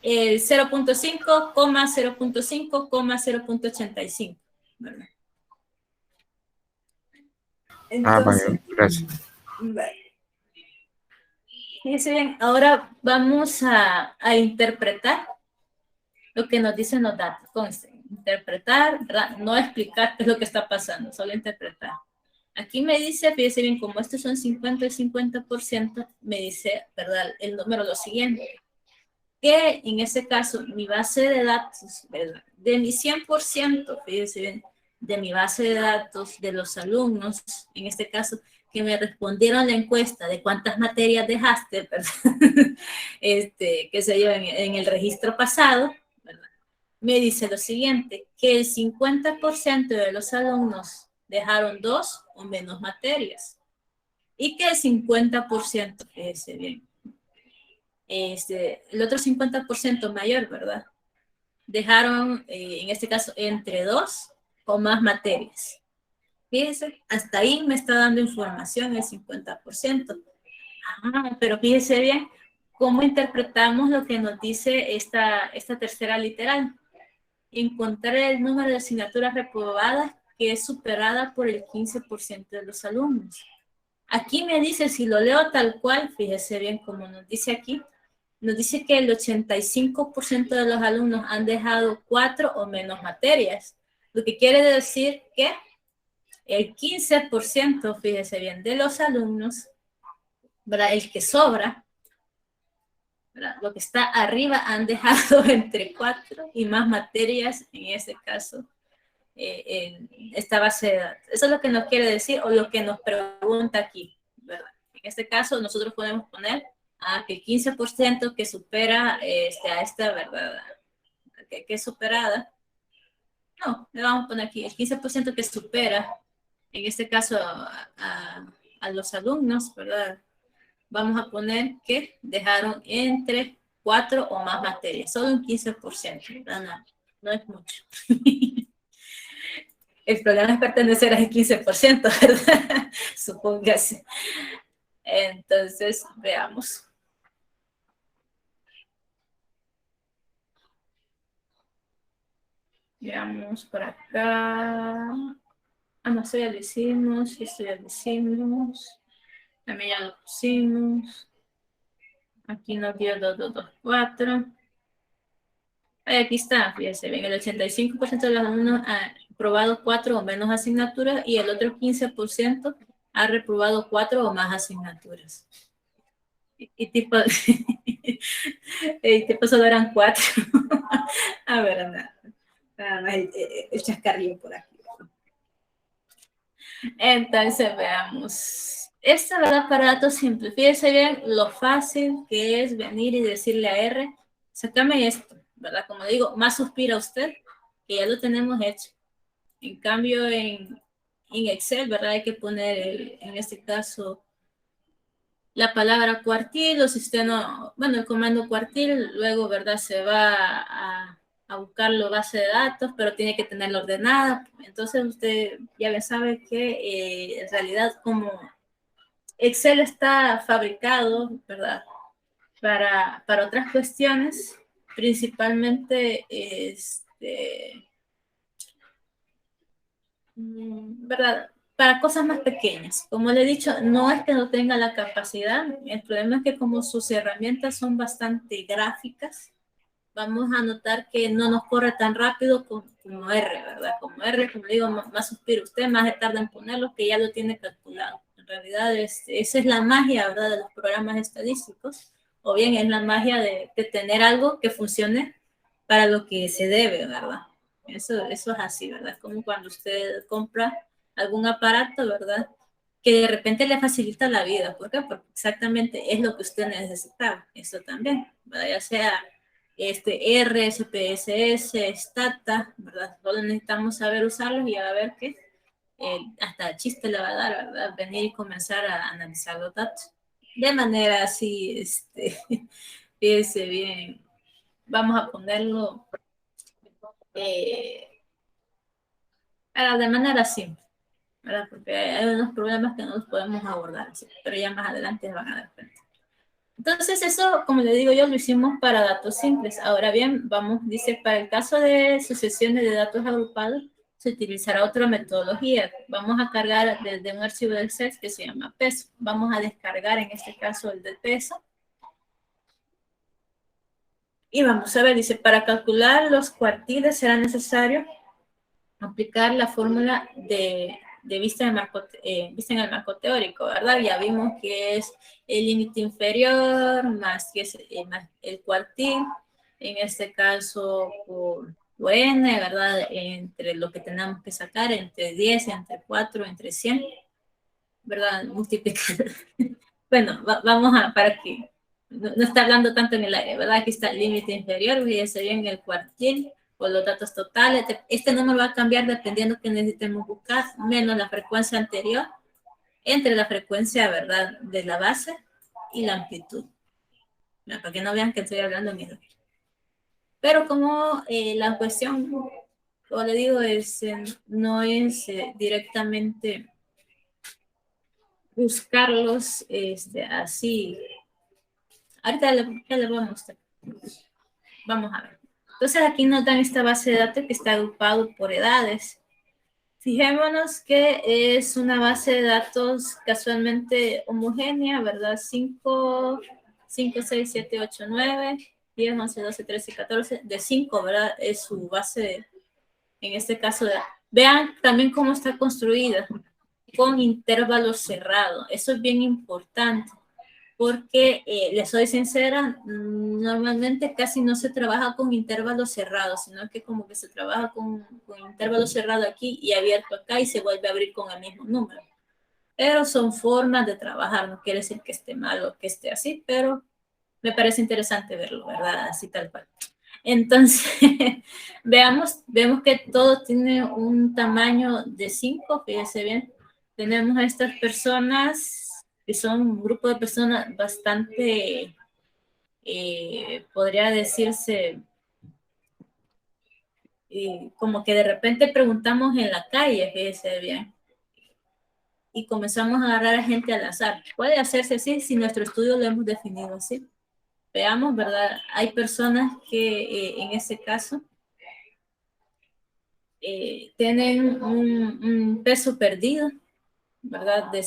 0.5, 0.5, 0.85, ¿verdad? Vaya, Entonces, gracias. fíjense bien, ahora vamos a interpretar lo que nos dicen los datos. Conste, interpretar, ¿verdad? No explicar qué es lo que está pasando, solo interpretar. Aquí me dice, fíjense bien, como estos son 50 y 50%, me dice, ¿verdad? El número lo siguiente. Que en este caso, mi base de datos, ¿verdad? De mi 100%, fíjense bien, de mi base de datos de los alumnos, en este caso, que me respondieron la encuesta de cuántas materias dejaste, ¿verdad? Qué sé yo, en el registro pasado, ¿verdad? Me dice lo siguiente, que el 50% de los alumnos dejaron 2 o menos materias y que el 50%, fíjese bien, el otro 50% mayor, ¿verdad? Dejaron, en este caso, entre 2 o más materias. Fíjese, hasta ahí me está dando información el 50%. Pero fíjese bien cómo interpretamos lo que nos dice esta tercera literal. Encontrar el número de asignaturas reprobadas que es superada por el 15% de los alumnos. Aquí me dice, si lo leo tal cual, fíjese bien como nos dice aquí, nos dice que el 85% de los alumnos han dejado 4 o menos materias, lo que quiere decir que el 15%, fíjese bien, de los alumnos, ¿verdad? El que sobra, ¿verdad? Lo que está arriba han dejado entre 4 y más materias, en este caso, en esta base de datos. Eso es lo que nos quiere decir o lo que nos pregunta aquí, ¿verdad? En este caso, nosotros podemos poner que el 15% que supera a esta, ¿verdad? Que es superada. No, le vamos a poner aquí el 15% que supera, en este caso, a los alumnos, ¿verdad? Vamos a poner que dejaron entre 4 o más materias, solo un 15%, ¿verdad? No, no es mucho. El problema es pertenecer al 15%, ¿verdad? Supóngase. Entonces, veamos. Veamos por acá. No, esto ya lo hicimos, esto ya lo hicimos. También ya lo pusimos. Aquí nos dio 2224. Aquí está, fíjense bien, el 85% de los alumnos ha aprobado 4 o menos asignaturas y el otro 15% ha reprobado 4 o más asignaturas. Y tipo, solo eran 4. A ver, nada más el chascarrillo por aquí. Entonces, veamos. Esta, ¿verdad? Para datos simples. Fíjense bien lo fácil que es venir y decirle a R, sácame esto, ¿verdad? Como digo, más suspira usted, que ya lo tenemos hecho. En cambio, en Excel, ¿verdad? Hay que poner, en este caso, la palabra cuartil, o si usted no, bueno, el comando cuartil, luego, ¿verdad? Se va a buscar la base de datos, pero tiene que tenerla ordenada. Entonces, usted ya sabe que en realidad, como Excel está fabricado, ¿verdad? Para otras cuestiones, principalmente, ¿verdad? Para cosas más pequeñas. Como le he dicho, no es que no tenga la capacidad, el problema es que como sus herramientas son bastante gráficas, vamos a notar que no nos corre tan rápido como R, ¿verdad? Como R, como le digo, más suspira usted, más se tarda en ponerlo, que ya lo tiene calculado. En realidad, esa es la magia, ¿verdad?, de los programas estadísticos, o bien es la magia de tener algo que funcione para lo que se debe, ¿verdad? Eso es así, ¿verdad? Como cuando usted compra algún aparato, ¿verdad?, que de repente le facilita la vida. ¿Por qué? Porque exactamente es lo que usted necesitaba. Eso también, ¿verdad? Ya sea R, SPSS, Stata, ¿verdad? Solo necesitamos saber usarlos y a ver qué hasta chiste le va a dar, ¿verdad? Venir y comenzar a analizar los datos. De manera así, fíjese bien, vamos a ponerlo de manera simple, ¿verdad? Porque hay unos problemas que no los podemos abordar, ¿sí? Pero ya más adelante van a dar cuenta. Entonces eso, como le digo yo, lo hicimos para datos simples. Ahora bien, vamos, dice, para el caso de sucesiones de datos agrupados, se utilizará otra metodología. Vamos a cargar desde un archivo de Excel que se llama peso. Vamos a descargar en este caso el de peso. Y vamos a ver, dice, para calcular los cuartiles será necesario aplicar la fórmula de vista en el marco teórico, ¿verdad? Ya vimos que es el límite inferior más que es más el cuartil, en este caso por n, ¿verdad? Entre lo que tenemos que sacar, entre 10, entre 4, entre 100, ¿verdad? Multiplicar. Bueno, vamos a, para que no está hablando tanto en el aire, ¿verdad? Aquí está el límite inferior, fíjese bien el cuartil, por los datos totales. Este número va a cambiar dependiendo que necesitemos buscar, menos la frecuencia anterior, entre la frecuencia, ¿verdad?, de la base y la amplitud. Para que no vean que estoy hablando en el. Pero como la cuestión, como le digo, no es directamente buscarlos así. Ahorita le voy a mostrar. Vamos a ver. Entonces aquí nos dan esta base de datos que está agrupado por edades. Fijémonos que es una base de datos casualmente homogénea, ¿verdad? 5, 6, 7, 8, 9, 10, 11, 12, 13, 14, de 5, ¿verdad? Es su base, en este caso. Vean también cómo está construida, con intervalos cerrados. Eso es bien importante, porque les soy sincera, normalmente casi no se trabaja con intervalos cerrados, sino que como que se trabaja con intervalos cerrados aquí y abierto acá y se vuelve a abrir con el mismo número. Pero son formas de trabajar, no quiere decir que esté mal o que esté así, pero me parece interesante verlo, ¿verdad? Así tal cual. Entonces, vemos que todo tiene un tamaño de 5, fíjese bien. Tenemos a estas personas que son un grupo de personas bastante, podría decirse, como que de repente preguntamos en la calle, fíjese bien, y comenzamos a agarrar a gente al azar. Puede hacerse así si nuestro estudio lo hemos definido así. Veamos, ¿verdad? Hay personas que en ese caso tienen un peso perdido, ¿verdad? De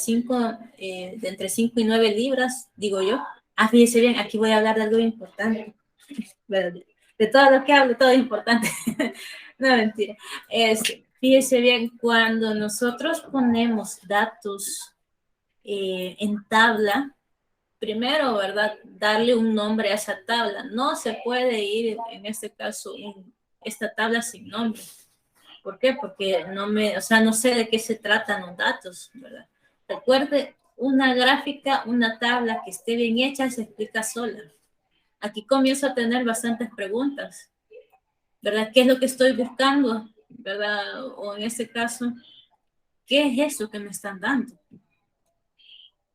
entre 5 y 9 libras, digo yo. Fíjese bien, aquí voy a hablar de algo importante. De todo lo que hablo, todo es importante. No, mentira. Fíjese bien, cuando nosotros ponemos datos en tabla, primero, ¿verdad?, darle un nombre a esa tabla. No se puede ir, en este caso, esta tabla sin nombre. ¿Por qué? Porque no sé de qué se tratan los datos, ¿verdad? Recuerde, una gráfica, una tabla que esté bien hecha se explica sola. Aquí comienzo a tener bastantes preguntas, ¿verdad? ¿Qué es lo que estoy buscando? ¿Verdad? O en este caso, ¿qué es eso que me están dando?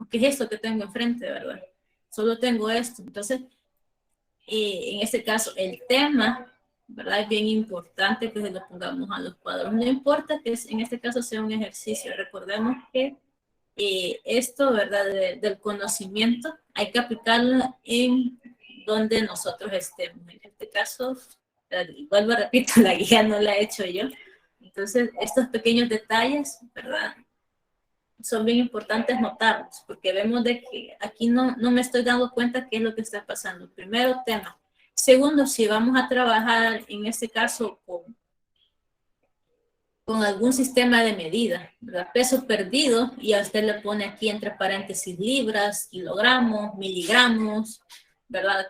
¿Qué es esto que tengo enfrente, verdad? Solo tengo esto. Entonces, en este caso, el tema, ¿verdad? Es bien importante que se lo pongamos a los cuadros. No importa que en este caso sea un ejercicio. Recordemos que esto, ¿verdad? Del conocimiento, hay que aplicarlo en donde nosotros estemos. En este caso, vuelvo a repito, la guía no la he hecho yo. Entonces, estos pequeños detalles, ¿verdad? Son bien importantes notarlos, porque vemos de que aquí no me estoy dando cuenta qué es lo que está pasando. Primero, tema. Segundo, si vamos a trabajar en este caso con algún sistema de medida, ¿verdad? Peso perdido, y a usted le pone aquí entre paréntesis libras, kilogramos, miligramos, ¿verdad?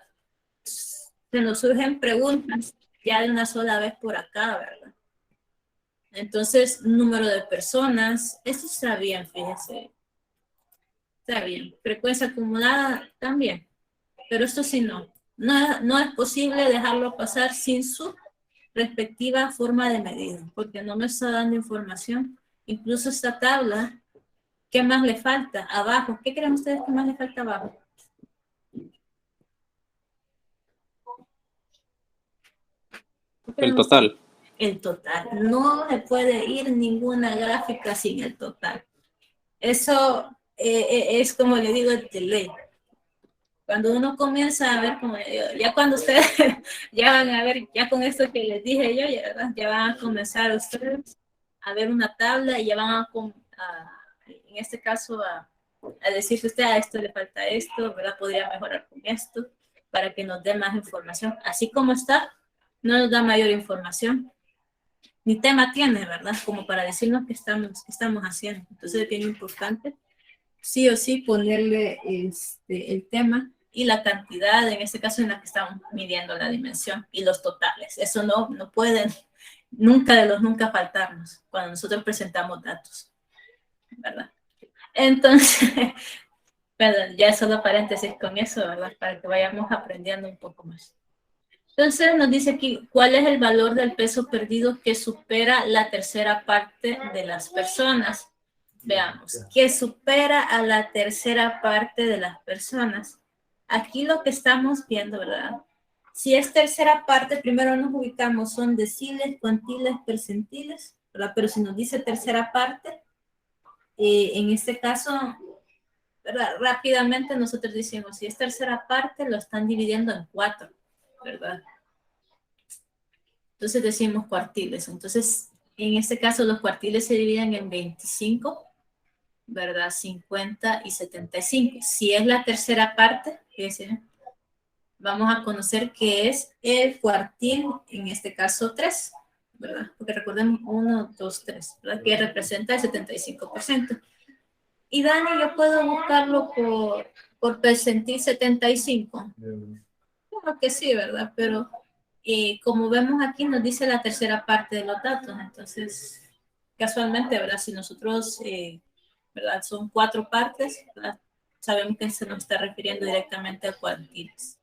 Se nos surgen preguntas ya de una sola vez por acá, ¿verdad? Entonces, número de personas, eso está bien, fíjese. Está bien. Frecuencia acumulada también. Pero esto sí no. No es posible dejarlo pasar sin su respectiva forma de medida, porque no me está dando información. Incluso esta tabla, ¿qué más le falta? Abajo, ¿qué creen ustedes que más le falta abajo? El total. El total. No se puede ir ninguna gráfica sin el total. Eso es como le digo de ley. Cuando uno comienza a ver, como ya cuando ustedes ya van a ver, ya con esto que les dije yo, ya van a comenzar ustedes a ver una tabla y ya van en este caso, a decirse usted, a esto le falta esto, ¿verdad? Podría mejorar con esto, para que nos dé más información. Así como está, no nos da mayor información. Ni tema tiene, ¿verdad? Como para decirnos qué estamos haciendo. Entonces es bien importante, sí o sí, ponerle el tema y la cantidad, en este caso en la que estamos midiendo la dimensión, y los totales. Eso no pueden nunca faltarnos cuando nosotros presentamos datos, ¿verdad? Entonces, perdón, ya solo paréntesis con eso, ¿verdad? Para que vayamos aprendiendo un poco más. Entonces nos dice aquí, ¿cuál es el valor del peso perdido que supera la tercera parte de las personas? Veamos, que supera a la tercera parte de las personas. Aquí lo que estamos viendo, ¿verdad? Si es tercera parte, primero nos ubicamos, son deciles, cuantiles, percentiles, ¿verdad? Pero si nos dice tercera parte, en este caso, ¿verdad? Rápidamente nosotros decimos, si es tercera parte, lo están dividiendo en 4, ¿verdad? Entonces decimos cuartiles. Entonces, en este caso, los cuartiles se dividen en 25, ¿verdad? 50 y 75. Si es la tercera parte, vamos a conocer que es el cuartil, en este caso 3, ¿verdad? Porque recordemos 1, 2, 3, ¿verdad? Que representa el 75%. Y Dani, yo puedo buscarlo por percentil 75. Claro que sí, ¿verdad? Pero como vemos aquí, nos dice la tercera parte de los datos. Entonces, casualmente, ¿verdad? Si nosotros, ¿verdad? Son 4 partes, ¿verdad? Sabemos que se nos está refiriendo directamente a cuartiles.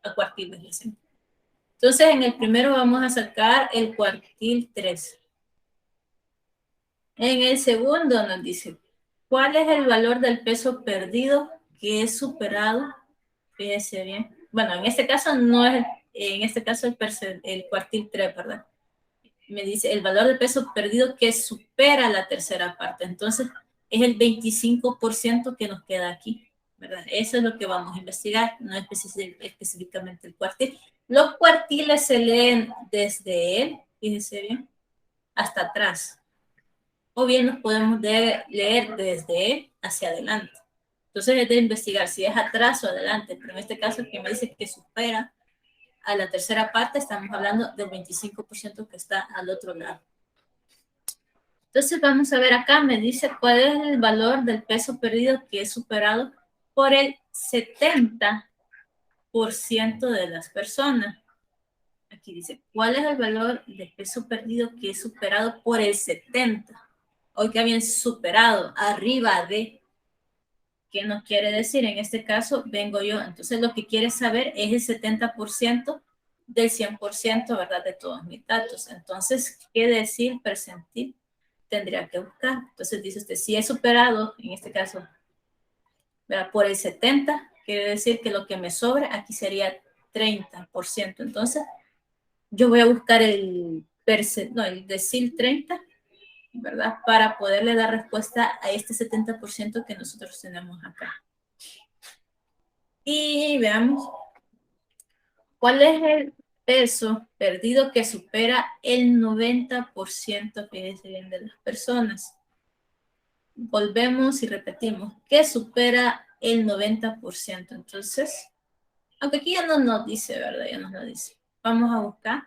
Entonces, en el primero vamos a sacar el cuartil 3. En el segundo nos dice, ¿cuál es el valor del peso perdido que es superado? Fíjese bien. Bueno, en este caso no es, en este caso el cuartil 3, ¿verdad? Me dice el valor del peso perdido que supera la tercera parte. Entonces, es el 25% que nos queda aquí, ¿verdad? Eso es lo que vamos a investigar, no específicamente el cuartil. Los cuartiles se leen desde él, fíjense bien, hasta atrás. O bien nos podemos leer desde él hacia adelante. Entonces es de investigar si es atrás o adelante, pero en este caso que me dice que supera a la tercera parte, estamos hablando del 25% que está al otro lado. Entonces vamos a ver acá, me dice cuál es el valor del peso perdido que es superado por el 70% de las personas. Aquí dice, ¿cuál es el valor del peso perdido que es superado por el 70%? Oiga bien, superado, arriba de. ¿Qué nos quiere decir? En este caso, vengo yo. Entonces, lo que quiere saber es el 70% del 100%, ¿verdad? De todos mis datos. Entonces, ¿qué decir percentil? Tendría que buscar. Entonces, dice usted, si es superado, en este caso, ¿verdad? Por el 70%, quiere decir que lo que me sobra aquí sería 30%. Entonces, yo voy a buscar el decil 30%, ¿verdad? Para poderle dar respuesta a este 70% que nosotros tenemos acá. Y veamos, ¿cuál es peso perdido que supera el 90%, fíjense bien, de las personas. Volvemos y repetimos, que supera el 90%. Entonces, aunque aquí ya no nos dice, ¿verdad? Ya no nos dice. Vamos a buscar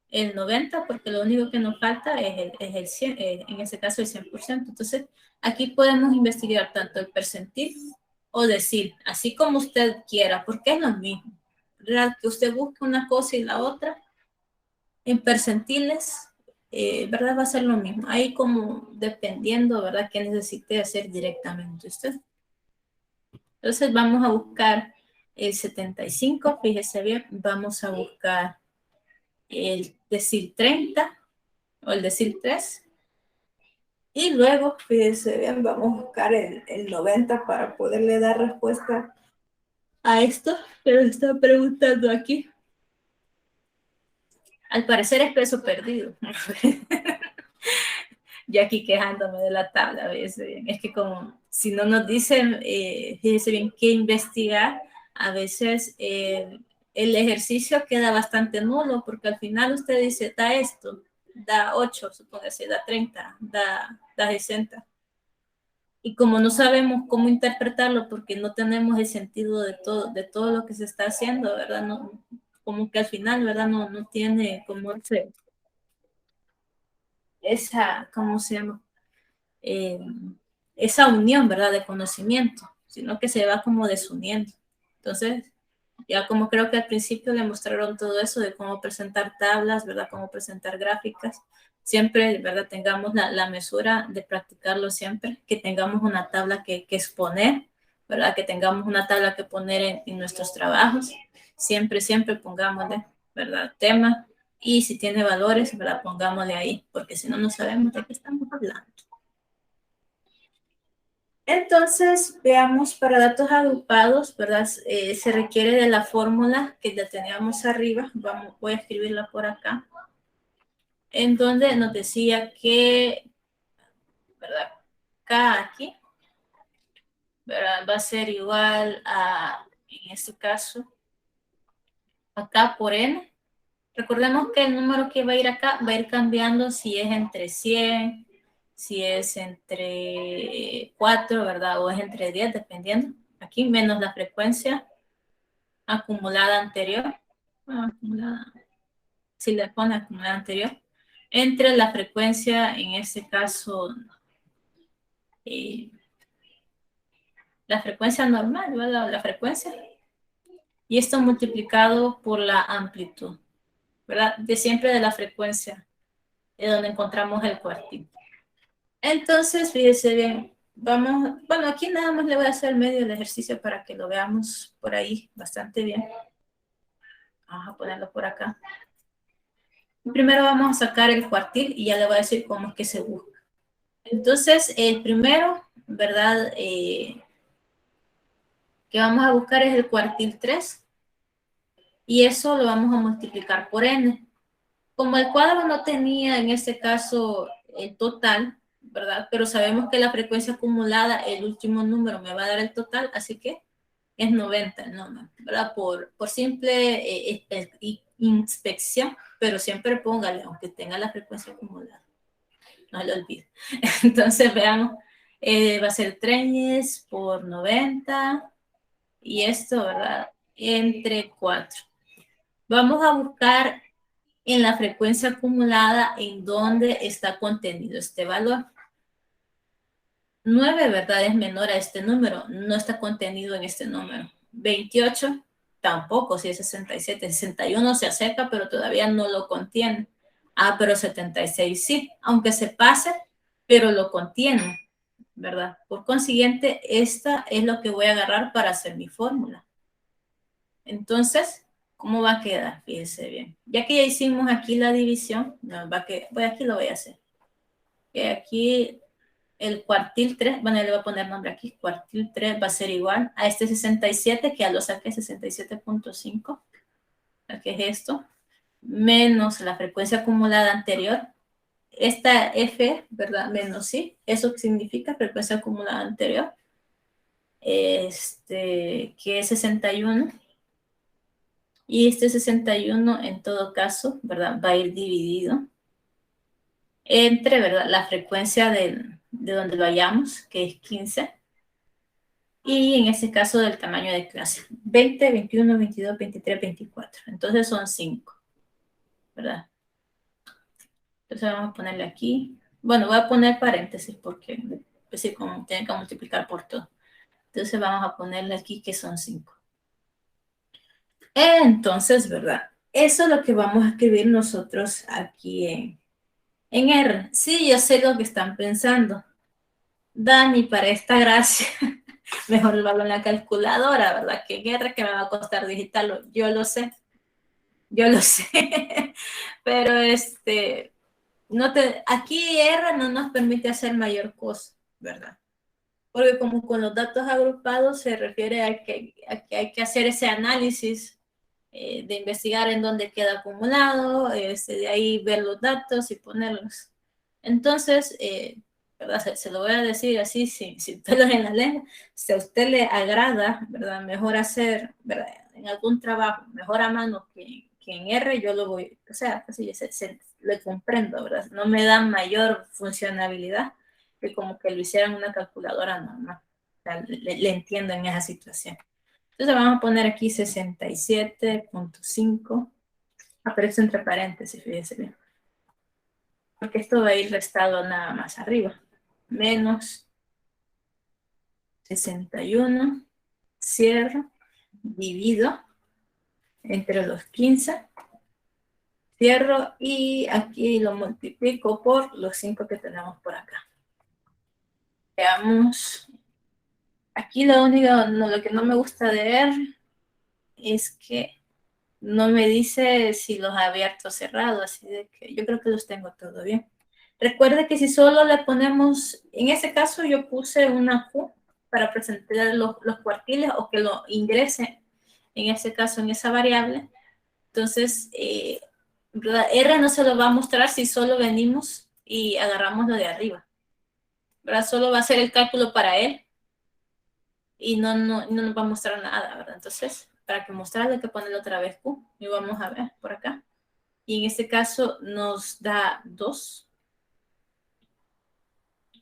el 90 porque lo único que nos falta es el 100, en ese caso el 100%. Entonces, aquí podemos investigar tanto el percentil o decir, así como usted quiera, porque es lo mismo. ¿Verdad? Que usted busque una cosa y la otra en percentiles, ¿verdad? Va a ser lo mismo. Ahí como dependiendo, ¿verdad? Qué necesite hacer directamente usted. Entonces vamos a buscar el 75, fíjese bien, vamos a buscar el decil 30 o el decil 3. Y luego, fíjese bien, vamos a buscar el 90 para poderle dar respuesta a esto que nos está preguntando aquí. Al parecer es peso perdido. Yo aquí quejándome de la tabla, fíjese bien. Es que como si no nos dicen, fíjese bien, qué investigar, a veces el ejercicio queda bastante nulo, porque al final usted dice, da esto, da 8, supóngase, da 30, da 60. Y como no sabemos cómo interpretarlo, porque no tenemos el sentido de todo lo que se está haciendo, ¿verdad? No, como que al final, ¿verdad? No tiene como esa, ¿cómo se llama? Esa unión, ¿verdad? De conocimiento, sino que se va como desuniendo. Entonces, ya como creo que al principio demostraron todo eso de cómo presentar tablas, ¿verdad? Cómo presentar gráficas. Siempre, ¿verdad? Tengamos la mesura de practicarlo siempre, que tengamos una tabla que exponer, ¿verdad? Que tengamos una tabla que poner en nuestros trabajos. Siempre, siempre pongámosle, ¿verdad? Tema. Y si tiene valores, ¿verdad? Pongámosle ahí, porque si no, no sabemos de qué estamos hablando. Entonces, veamos para datos agrupados, ¿verdad? Se requiere de la fórmula que la teníamos arriba. Voy a escribirla por acá. En donde nos decía que, ¿verdad? K aquí, ¿verdad? Va a ser igual a, en este caso, a K por N. Recordemos que el número que va a ir acá va a ir cambiando si es entre 100, si es entre 4, ¿verdad? O es entre 10, dependiendo. Aquí menos la frecuencia acumulada anterior. Acumulada, si le pone acumulada anterior. Entre la frecuencia, en este caso, la frecuencia normal, ¿verdad? La frecuencia. Y esto multiplicado por la amplitud, ¿verdad? De siempre de la frecuencia, de donde encontramos el cuartito. Entonces, fíjese bien, vamos, bueno, aquí nada más le voy a hacer medio el ejercicio para que lo veamos por ahí bastante bien. Vamos a ponerlo por acá. Primero vamos a sacar el cuartil y ya le voy a decir cómo es que se busca. Entonces, el primero, ¿verdad? Que vamos a buscar es el cuartil 3 y eso lo vamos a multiplicar por n. Como el cuadro no tenía en este caso el total, ¿verdad? Pero sabemos que la frecuencia acumulada, el último número me va a dar el total, así que es 90 el número, ¿verdad? Por simple inspección, pero siempre póngale, aunque tenga la frecuencia acumulada. No lo olvide. Entonces, veamos, va a ser 3 por 90 y esto, ¿verdad? Entre 4. Vamos a buscar en la frecuencia acumulada en donde está contenido este valor. 9, ¿verdad? Es menor a este número, no está contenido en este número. 28, tampoco, si es 67. 61 se acerca, pero todavía no lo contiene. Ah, pero 76 sí, aunque se pase, pero lo contiene, ¿verdad? Por consiguiente, esta es lo que voy a agarrar para hacer mi fórmula. Entonces, ¿cómo va a quedar? Fíjense bien. Ya que ya hicimos aquí la división, no, aquí lo voy a hacer. Aquí el cuartil 3, bueno, le voy a poner nombre aquí, cuartil 3 va a ser igual a este 67, que ya lo saqué, 67.5, que es esto, menos la frecuencia acumulada anterior. Esta F, ¿verdad? Menos sí, eso significa frecuencia acumulada anterior, que es 61, Y este 61, en todo caso, ¿verdad? Va a ir dividido entre, ¿verdad? La frecuencia de donde vayamos, que es 15, y en este caso del tamaño de clase, 20, 21, 22, 23, 24. Entonces son 5, ¿verdad? Entonces vamos a ponerle aquí. Bueno, voy a poner paréntesis porque pues sí, como tienen que multiplicar por todo. Entonces vamos a ponerle aquí que son 5. Entonces, ¿verdad? Eso es lo que vamos a escribir nosotros aquí en R. Sí, yo sé lo que están pensando. Dani, para esta gracia, mejor lo hago en la calculadora, ¿verdad? Que en R que me va a costar digitarlo. Yo lo sé. Pero aquí R no nos permite hacer mayor cosa, ¿verdad? Porque como con los datos agrupados se refiere a que hay que hacer ese análisis de investigar en dónde queda acumulado, de ahí ver los datos y ponerlos. Entonces, ¿verdad? Se lo voy a decir así, sin pelos en la lengua. Si a usted le agrada, ¿verdad? Mejor hacer, ¿verdad? En algún trabajo, mejor a mano que en R, yo lo voy, o sea, pues sí, lo comprendo, ¿verdad? No me da mayor funcionalidad que como que lo hicieran una calculadora normal. O sea, le entiendo en esa situación. Entonces vamos a poner aquí 67.5. Aparece entre paréntesis, fíjense bien. Porque esto va a ir restado nada más arriba. Menos 61, cierro, divido entre los 15, cierro y aquí lo multiplico por los 5 que tenemos por acá. Veamos. Aquí lo único, lo que no me gusta de R es que no me dice si los ha abierto o cerrado, así de que yo creo que los tengo todo bien. Recuerde que si solo le ponemos, en este caso yo puse una Q para presentar los cuartiles o que lo ingrese, en este caso en esa variable. Entonces, R no se lo va a mostrar si solo venimos y agarramos lo de arriba. ¿Verdad? Solo va a hacer el cálculo para él y no nos va a mostrar nada, ¿verdad? Entonces, para que mostrarle hay que ponerle otra vez Q. Y vamos a ver por acá. Y en este caso nos da 2.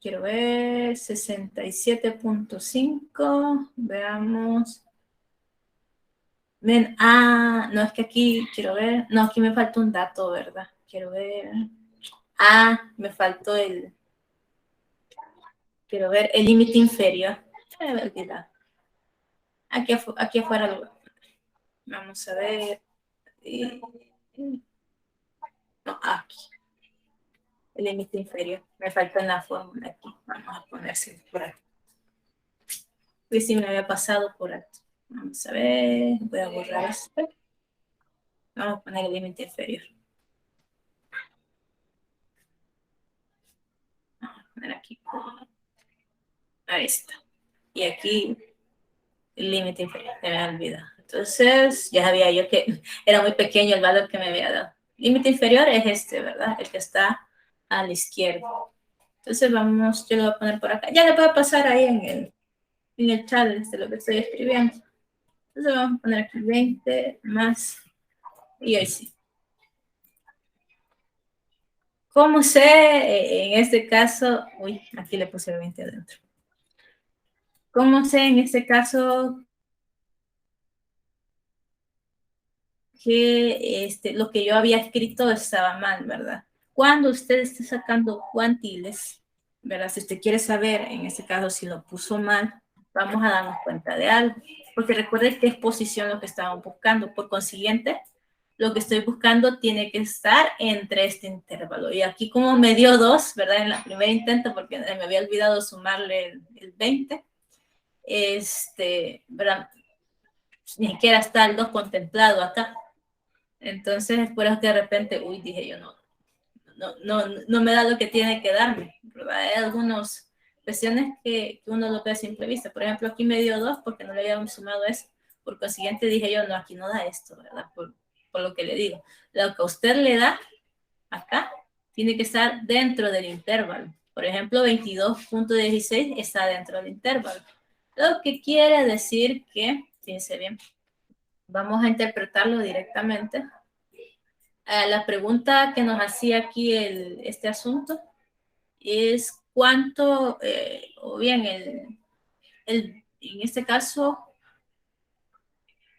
Quiero ver, 67.5. Veamos. Ven, no, es que aquí quiero ver. No, aquí me falta un dato, ¿verdad? Quiero ver. Me faltó quiero ver el límite inferior. Me había olvidado. Aquí afuera lo vamos a ver. No, aquí. El límite inferior. Me falta en la fórmula aquí. Vamos a ponerse por aquí. Pues sí, me había pasado por aquí. Vamos a ver. Voy a borrar esto. Vamos a poner el límite inferior. Vamos a poner aquí. Ahí está. Y aquí el límite inferior. Se me había olvidado. Entonces, ya sabía yo que era muy pequeño el valor que me había dado. Límite inferior es este, ¿verdad? El que está a la izquierda. Entonces vamos, yo lo voy a poner por acá. Ya le puedo pasar ahí en el chat lo que estoy escribiendo. Entonces vamos a poner aquí 20 más, y hoy sí. ¿Cómo sé en este caso? Uy, aquí le puse 20 adentro. ¿Cómo sé en este caso que lo que yo había escrito estaba mal, ¿verdad? Cuando usted esté sacando cuantiles, ¿verdad? Si usted quiere saber en este caso si lo puso mal, vamos a darnos cuenta de algo. Porque recuerde que es posición lo que estamos buscando. Por consiguiente, lo que estoy buscando tiene que estar entre este intervalo. Y aquí como me dio 2, ¿verdad? En la primer intento, porque me había olvidado sumarle el 20, ¿verdad? Ni siquiera está el 2 contemplado acá. Entonces, por eso que de repente, dije yo, no me da lo que tiene que darme, ¿verdad? Hay algunas cuestiones que uno lo ve a simple vista. Por ejemplo, aquí me dio 2 porque no le habíamos sumado eso. Por consiguiente, dije yo, no, aquí no da esto, ¿verdad? Por lo que le digo. Lo que a usted le da acá tiene que estar dentro del intervalo. Por ejemplo, 22.16 está dentro del intervalo. Lo que quiere decir que, fíjense bien, Vamos a interpretarlo directamente. La pregunta que nos hacía aquí este asunto es cuánto, o bien en este caso,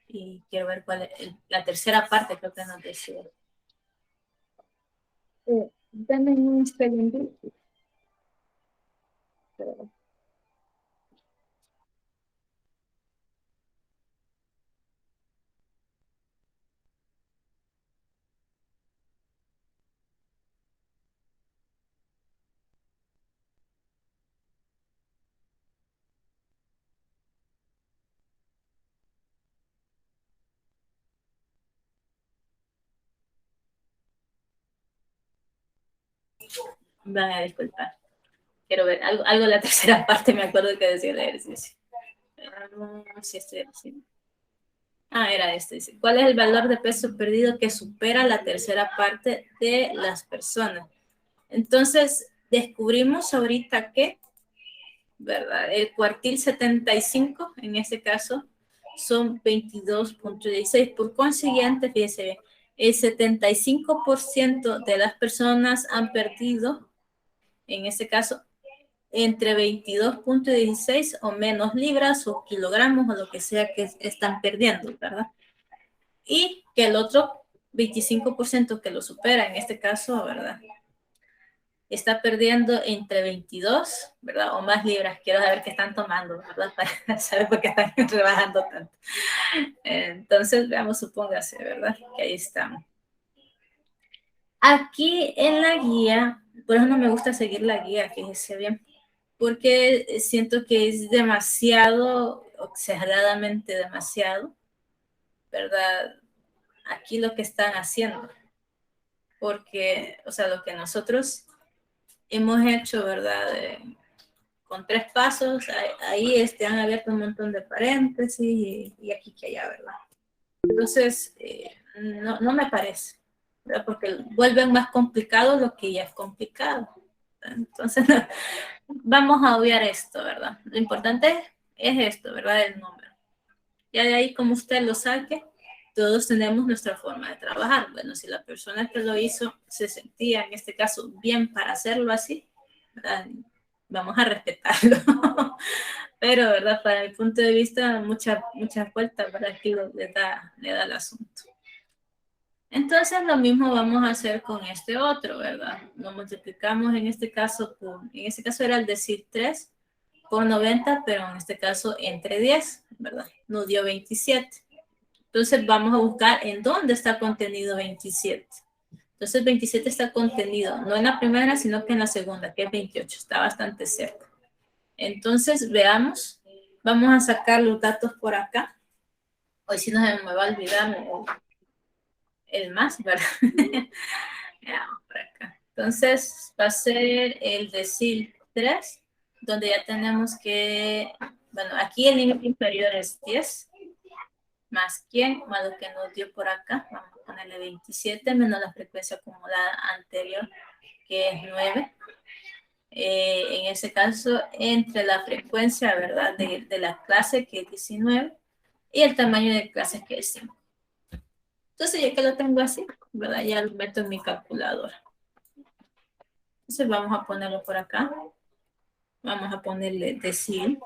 y quiero ver cuál es la tercera parte, creo que nos decía. Dame un segundo. Van a disculpar. Quiero ver algo de la tercera parte, me acuerdo que decía el ejercicio. Si estoy haciendo. Era este. Dice, ¿cuál es el valor de peso perdido que supera la tercera parte de las personas? Entonces, descubrimos ahorita que, ¿verdad? El cuartil 75, en este caso, son 22.16. Por consiguiente, fíjense bien, el 75% de las personas han perdido, en este caso, entre 22.16 o menos libras o kilogramos o lo que sea que están perdiendo, ¿verdad? Y que el otro 25% que lo supera, en este caso, ¿verdad? Está perdiendo entre 22, ¿verdad? O más libras. Quiero saber qué están tomando, ¿verdad? Para saber por qué están rebajando tanto. Entonces, veamos, supóngase, ¿verdad? Que ahí estamos. Aquí en la guía, por eso no me gusta seguir la guía, fíjese bien, porque siento que es demasiado, exageradamente demasiado, ¿verdad? Aquí lo que están haciendo. Porque, o sea, lo que nosotros hemos hecho, ¿verdad? Con 3 pasos, ahí han abierto un montón de paréntesis y aquí que allá, ¿verdad? Entonces, no me parece, ¿verdad? Porque vuelven más complicado lo que ya es complicado. Entonces, vamos a obviar esto, ¿verdad? Lo importante es esto, ¿verdad? El número. Ya de ahí, como usted lo saque, todos tenemos nuestra forma de trabajar. Bueno, si la persona que lo hizo se sentía, en este caso, bien para hacerlo así, ¿verdad? Vamos a respetarlo. Pero, ¿verdad? Para mi punto de vista, muchas vueltas, ¿verdad? Que le da el asunto. Entonces, lo mismo vamos a hacer con este otro, ¿verdad? Lo multiplicamos en este caso en este caso era el decir 3 por 90, pero en este caso entre 10, ¿verdad? Nos dio 27. Entonces, vamos a buscar en dónde está contenido 27. Entonces, 27 está contenido, no en la primera, sino que en la segunda, que es 28. Está bastante cerca. Entonces, veamos. Vamos a sacar los datos por acá. Hoy sí no se me va a olvidar el más, ¿verdad? Veamos por acá. Entonces, va a ser el decil 3, donde ya tenemos que, bueno, aquí el límite inferior es 10, más quién, más lo que nos dio por acá. Vamos a ponerle 27 menos la frecuencia acumulada anterior, que es 9. En ese caso, entre la frecuencia, ¿verdad? De la clase, que es 19, y el tamaño de clases, que es 5. Entonces, ya que lo tengo así, ¿verdad? Ya lo meto en mi calculadora. Entonces, vamos a ponerlo por acá. Vamos a ponerle decil.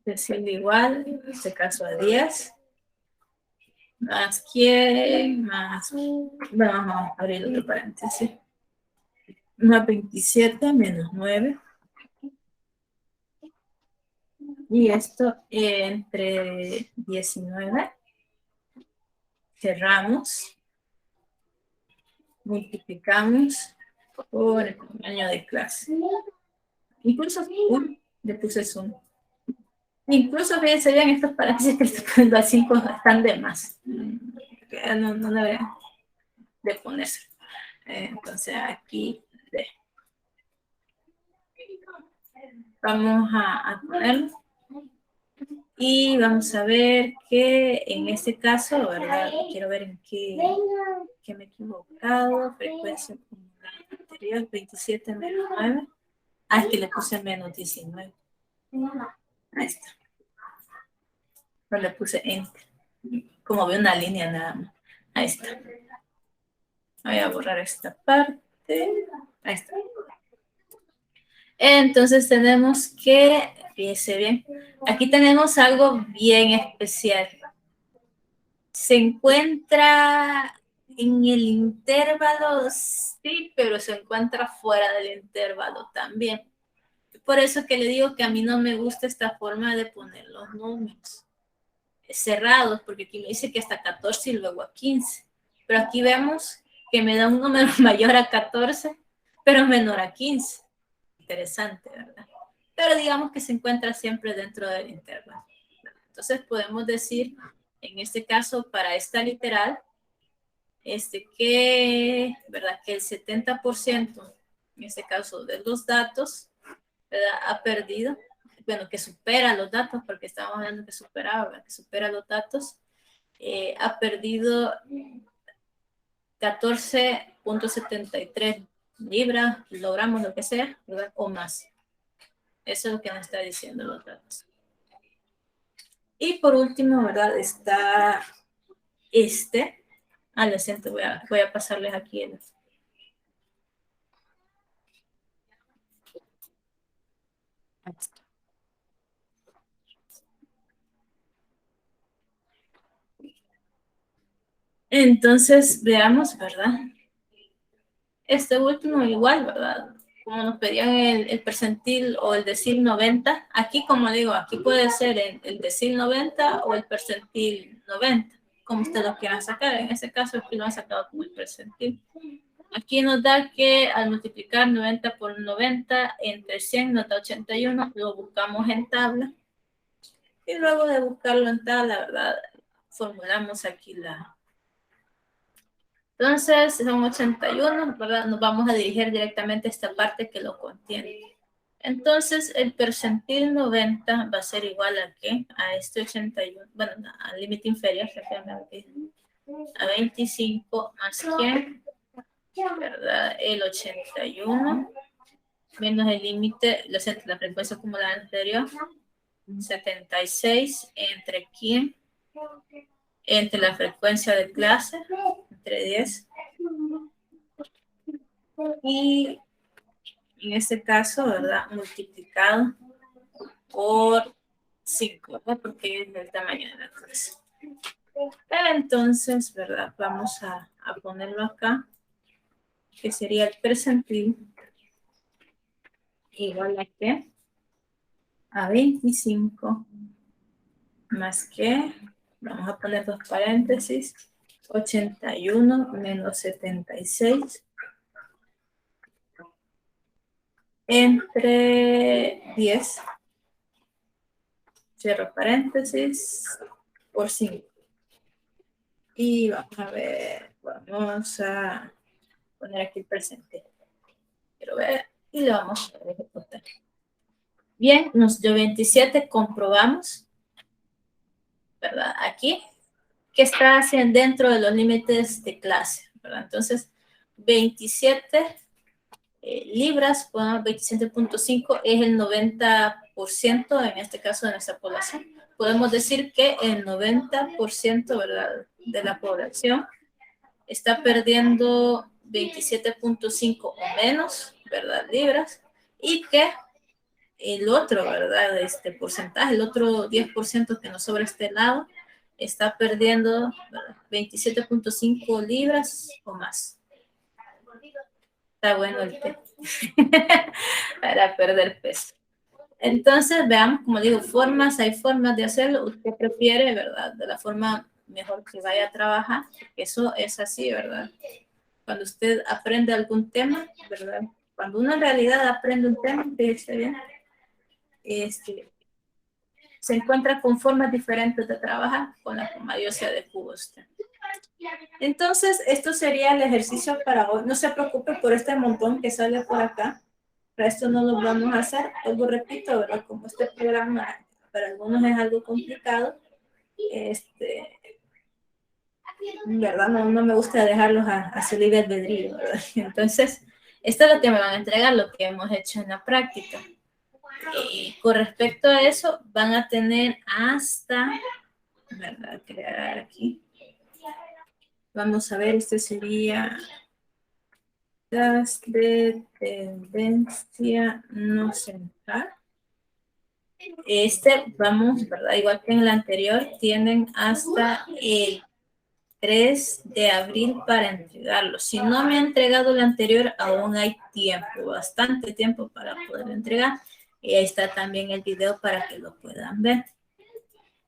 Decil igual, en este caso a 10. Más quién, más... Vamos a abrir otro paréntesis. Más 27 menos 9. Y esto entre 19. Cerramos. Multiplicamos por el tamaño de clase. Incluso, le puse zoom. Incluso, fíjense bien, estos paréntesis que estoy poniendo a 5 están de más. No deberían de ponerse. Entonces, aquí vamos a ponerlo. Y vamos a ver que en este caso, ¿verdad? Quiero ver en qué me he equivocado. Frecuencia acumulada anterior, 27 menos 9. Es que le puse menos 19. Ahí está. le puse Enter. Como veo una línea nada más. Ahí está. Voy a borrar esta parte. Ahí está. Entonces tenemos que, fíjense bien, aquí tenemos algo bien especial. Se encuentra en el intervalo, sí, pero se encuentra fuera del intervalo también. Por eso que le digo que a mí no me gusta esta forma de poner los números cerrados, porque aquí me dice que hasta 14 y luego a 15. Pero aquí vemos que me da un número mayor a 14, pero menor a 15. Interesante, ¿verdad? Pero digamos que se encuentra siempre dentro del intervalo. Entonces podemos decir, en este caso, para esta literal, que, ¿verdad? Que el 70%, en este caso, de los datos, ¿verdad? Ha perdido, bueno, que supera los datos, porque estamos hablando que superaba, ¿verdad? Que supera los datos, ha perdido 14.73 libras, kilogramos, lo que sea, ¿verdad? O más. Eso es lo que nos está diciendo los datos. Y por último, ¿verdad? Está lo siento, voy a pasarles aquí el... Entonces, veamos, ¿verdad? Este último igual, ¿verdad? Como nos pedían el percentil o el decil 90, aquí como digo, aquí puede ser el decil 90 o el percentil 90, como ustedes lo quieran sacar. En este caso aquí lo han sacado como el percentil. Aquí nos da que al multiplicar 90 por 90 entre 100 nos da 81, lo buscamos en tabla. Y luego de buscarlo en tabla, ¿verdad? Formulamos aquí la... Entonces, son 81, ¿verdad? Nos vamos a dirigir directamente a esta parte que lo contiene. Entonces, el percentil 90 va a ser igual a ¿qué? A este 81, bueno, al límite inferior, a 25 más que, ¿verdad? El 81 menos el límite, la frecuencia acumulada anterior, 76 entre quién, entre la frecuencia de clase, entre 10, y en este caso, ¿verdad? Multiplicado por 5, ¿verdad? Porque es el tamaño de la clase. Entonces, ¿verdad? Vamos a ponerlo acá, que sería el percentil igual a ¿qué? A 25 más que, vamos a poner dos paréntesis, 81 menos 76 entre 10, cierro paréntesis, por 5. Y vamos a ver, vamos a poner aquí el presente. Quiero ver, y lo vamos a ejecutar. Bien, nos dio 27, comprobamos, ¿verdad? Aquí, que está dentro de los límites de clase, ¿verdad? Entonces, 27 libras, bueno, 27.5 es el 90%, en este caso de nuestra población. Podemos decir que el 90%, ¿verdad?, de la población está perdiendo 27.5 o menos, ¿verdad?, libras, y que el otro, ¿verdad?, porcentaje, el otro 10% que nos sobra este lado, está perdiendo 27.5 libras o más. Está bueno el té para perder peso. Entonces, veamos, como digo, hay formas de hacerlo. Usted prefiere, ¿verdad?, de la forma mejor que vaya a trabajar, porque eso es así, ¿verdad? Cuando usted aprende algún tema, ¿verdad? Cuando uno en realidad aprende un tema, fíjese bien, se encuentra con formas diferentes de trabajar, con la forma yo se adecua usted. Entonces, esto sería el ejercicio para hoy. No se preocupe por este montón que sale por acá. Para esto no lo vamos a hacer. Algo repito, ¿verdad? Como este programa para algunos es algo complicado, ¿verdad? No me gusta dejarlos a su libre albedrío, ¿verdad? Entonces, esto es lo que me van a entregar, lo que hemos hecho en la práctica. Y con respecto a eso, van a tener hasta ¿verdad? Crear aquí. Vamos a ver, este sería de tendencia no central. Vamos, ¿verdad? Igual que en el anterior, tienen hasta el 3 de abril para entregarlo. Si no me ha entregado el anterior, aún hay tiempo, bastante tiempo para poder entregar. Y ahí está también el video para que lo puedan ver.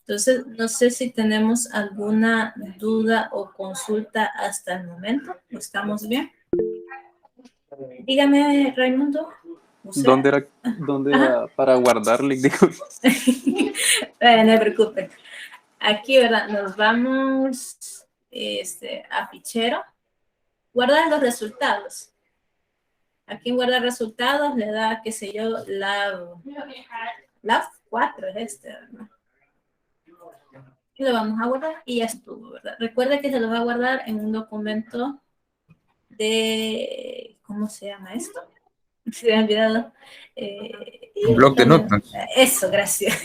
Entonces, no sé si tenemos alguna duda o consulta hasta el momento. ¿Estamos bien? Dígame, Raimundo. ¿Dónde era, dónde era para guardarle? Digo, No se preocupen. Aquí, ¿verdad? Nos vamos a fichero. Guardar los resultados. Aquí en guardar resultados le da, qué sé yo, la 4 es ¿verdad? Y lo vamos a guardar y ya estuvo, ¿verdad? Recuerde que se lo va a guardar en un documento de, ¿cómo se llama esto? Se me ha olvidado. Un blog de notas. Eso, gracias.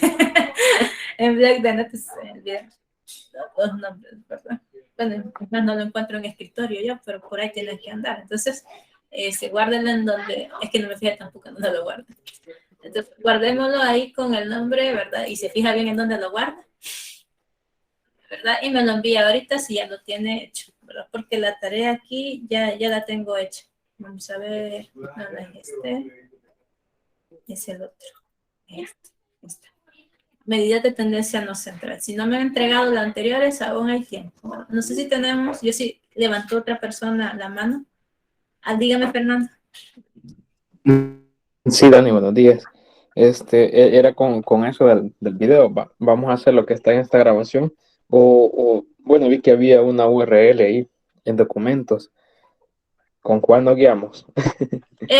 En blog de notas se me olvidan los nombres, ¿verdad? Bueno, no lo encuentro en escritorio yo, pero por ahí tiene que andar. Entonces, guárdenlo en donde, es que no me fijé tampoco en donde lo guardo. Entonces, guardémoslo ahí con el nombre, ¿verdad? Y se fija bien en dónde lo guarda, ¿verdad? Y me lo envía ahorita si ya lo tiene hecho, ¿verdad? Porque la tarea aquí ya la tengo hecha. Vamos a ver, no, no es es el otro. Este. Medidas de tendencia no central. Si no me han entregado las anteriores, aún hay tiempo. Bueno, no sé si tenemos, yo sí levantó otra persona la mano. Dígame, Fernando. Sí, Dani, buenos días. Era con eso del video. Vamos a hacer lo que está en esta grabación. Bueno, vi que había una URL ahí en documentos. ¿Con cuál nos guiamos?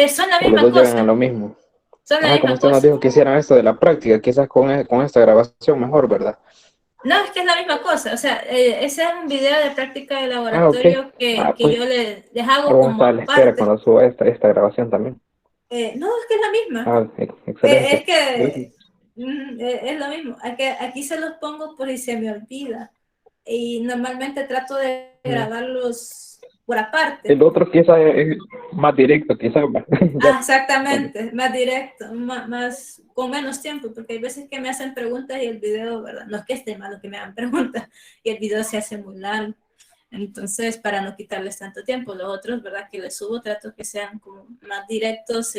Son la ¿O los misma dos llegan a cosa. lo mismo? Son la Ah, como misma usted nos cosa. dijo que hicieran esto de la práctica, quizás con esta grabación mejor, ¿verdad? No, es que es la misma cosa. O sea, ese es un video de práctica de Ah, ok. laboratorio que Pues yo les hago vamos a estar como a la espera aparte. cuando suba esta grabación también. No, es que es la misma. Ah, Es excelente. que es lo mismo. Aquí se los pongo por si se me olvida. Y normalmente trato de grabarlos por aparte. El otro quizás es más directo, quizás. Ya. Exactamente, más directo, más, con menos tiempo, porque hay veces que me hacen preguntas y el video, ¿verdad? No es que esté malo que me hagan preguntas y el video se hace muy largo. Entonces, para no quitarles tanto tiempo, los otros, ¿verdad? Que les subo, trato que sean como más directos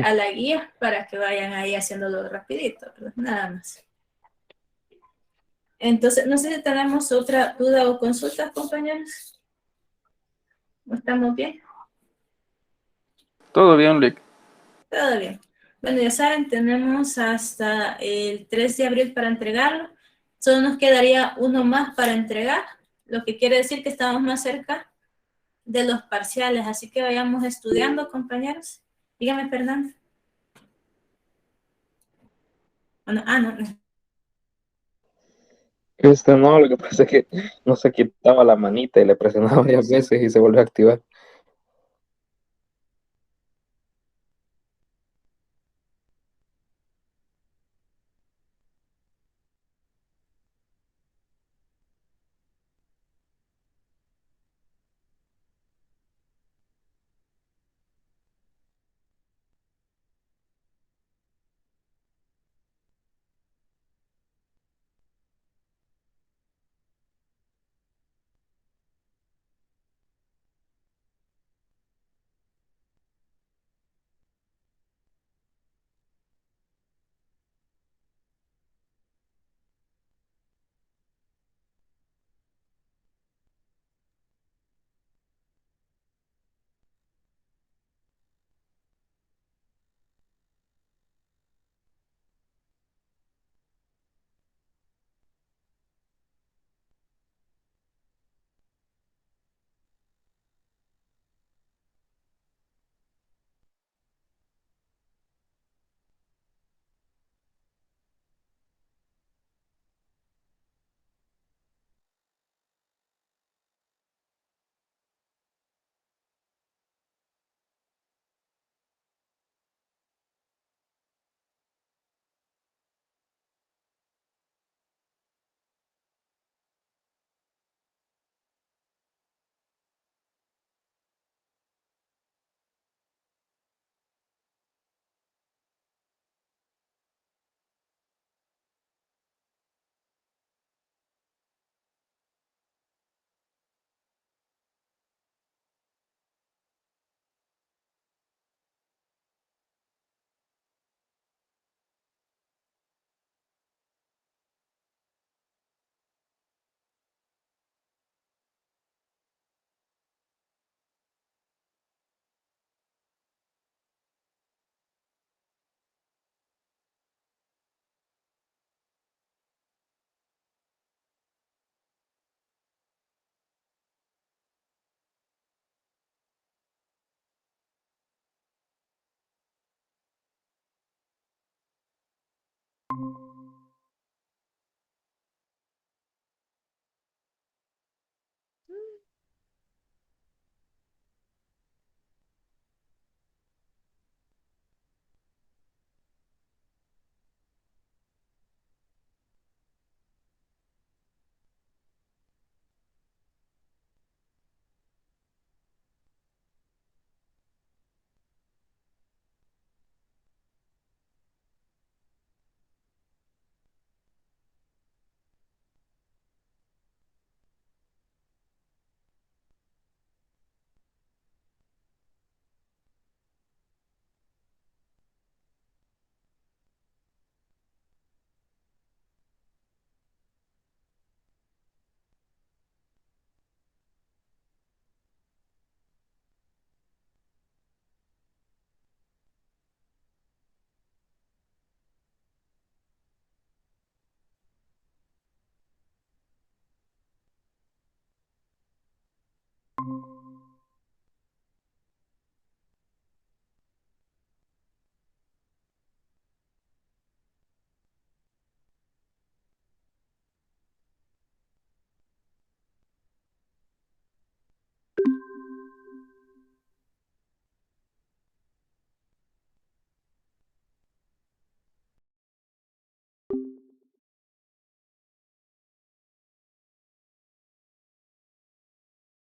a la guía para que vayan ahí haciéndolo rapidito, ¿verdad? Nada más. Entonces, no sé si tenemos otra duda o consulta, compañeros. ¿Estamos bien? todo bien, Rick. Todo bien. Bueno, ya saben, tenemos hasta el 3 de abril para entregarlo. Solo nos quedaría uno más para entregar, lo que quiere decir que estamos más cerca de los parciales. Así que vayamos estudiando, compañeros. Dígame, Fernando. Bueno, no. No, lo que pasa es que no se quitaba la manita y le presionaba varias veces y se volvió a activar.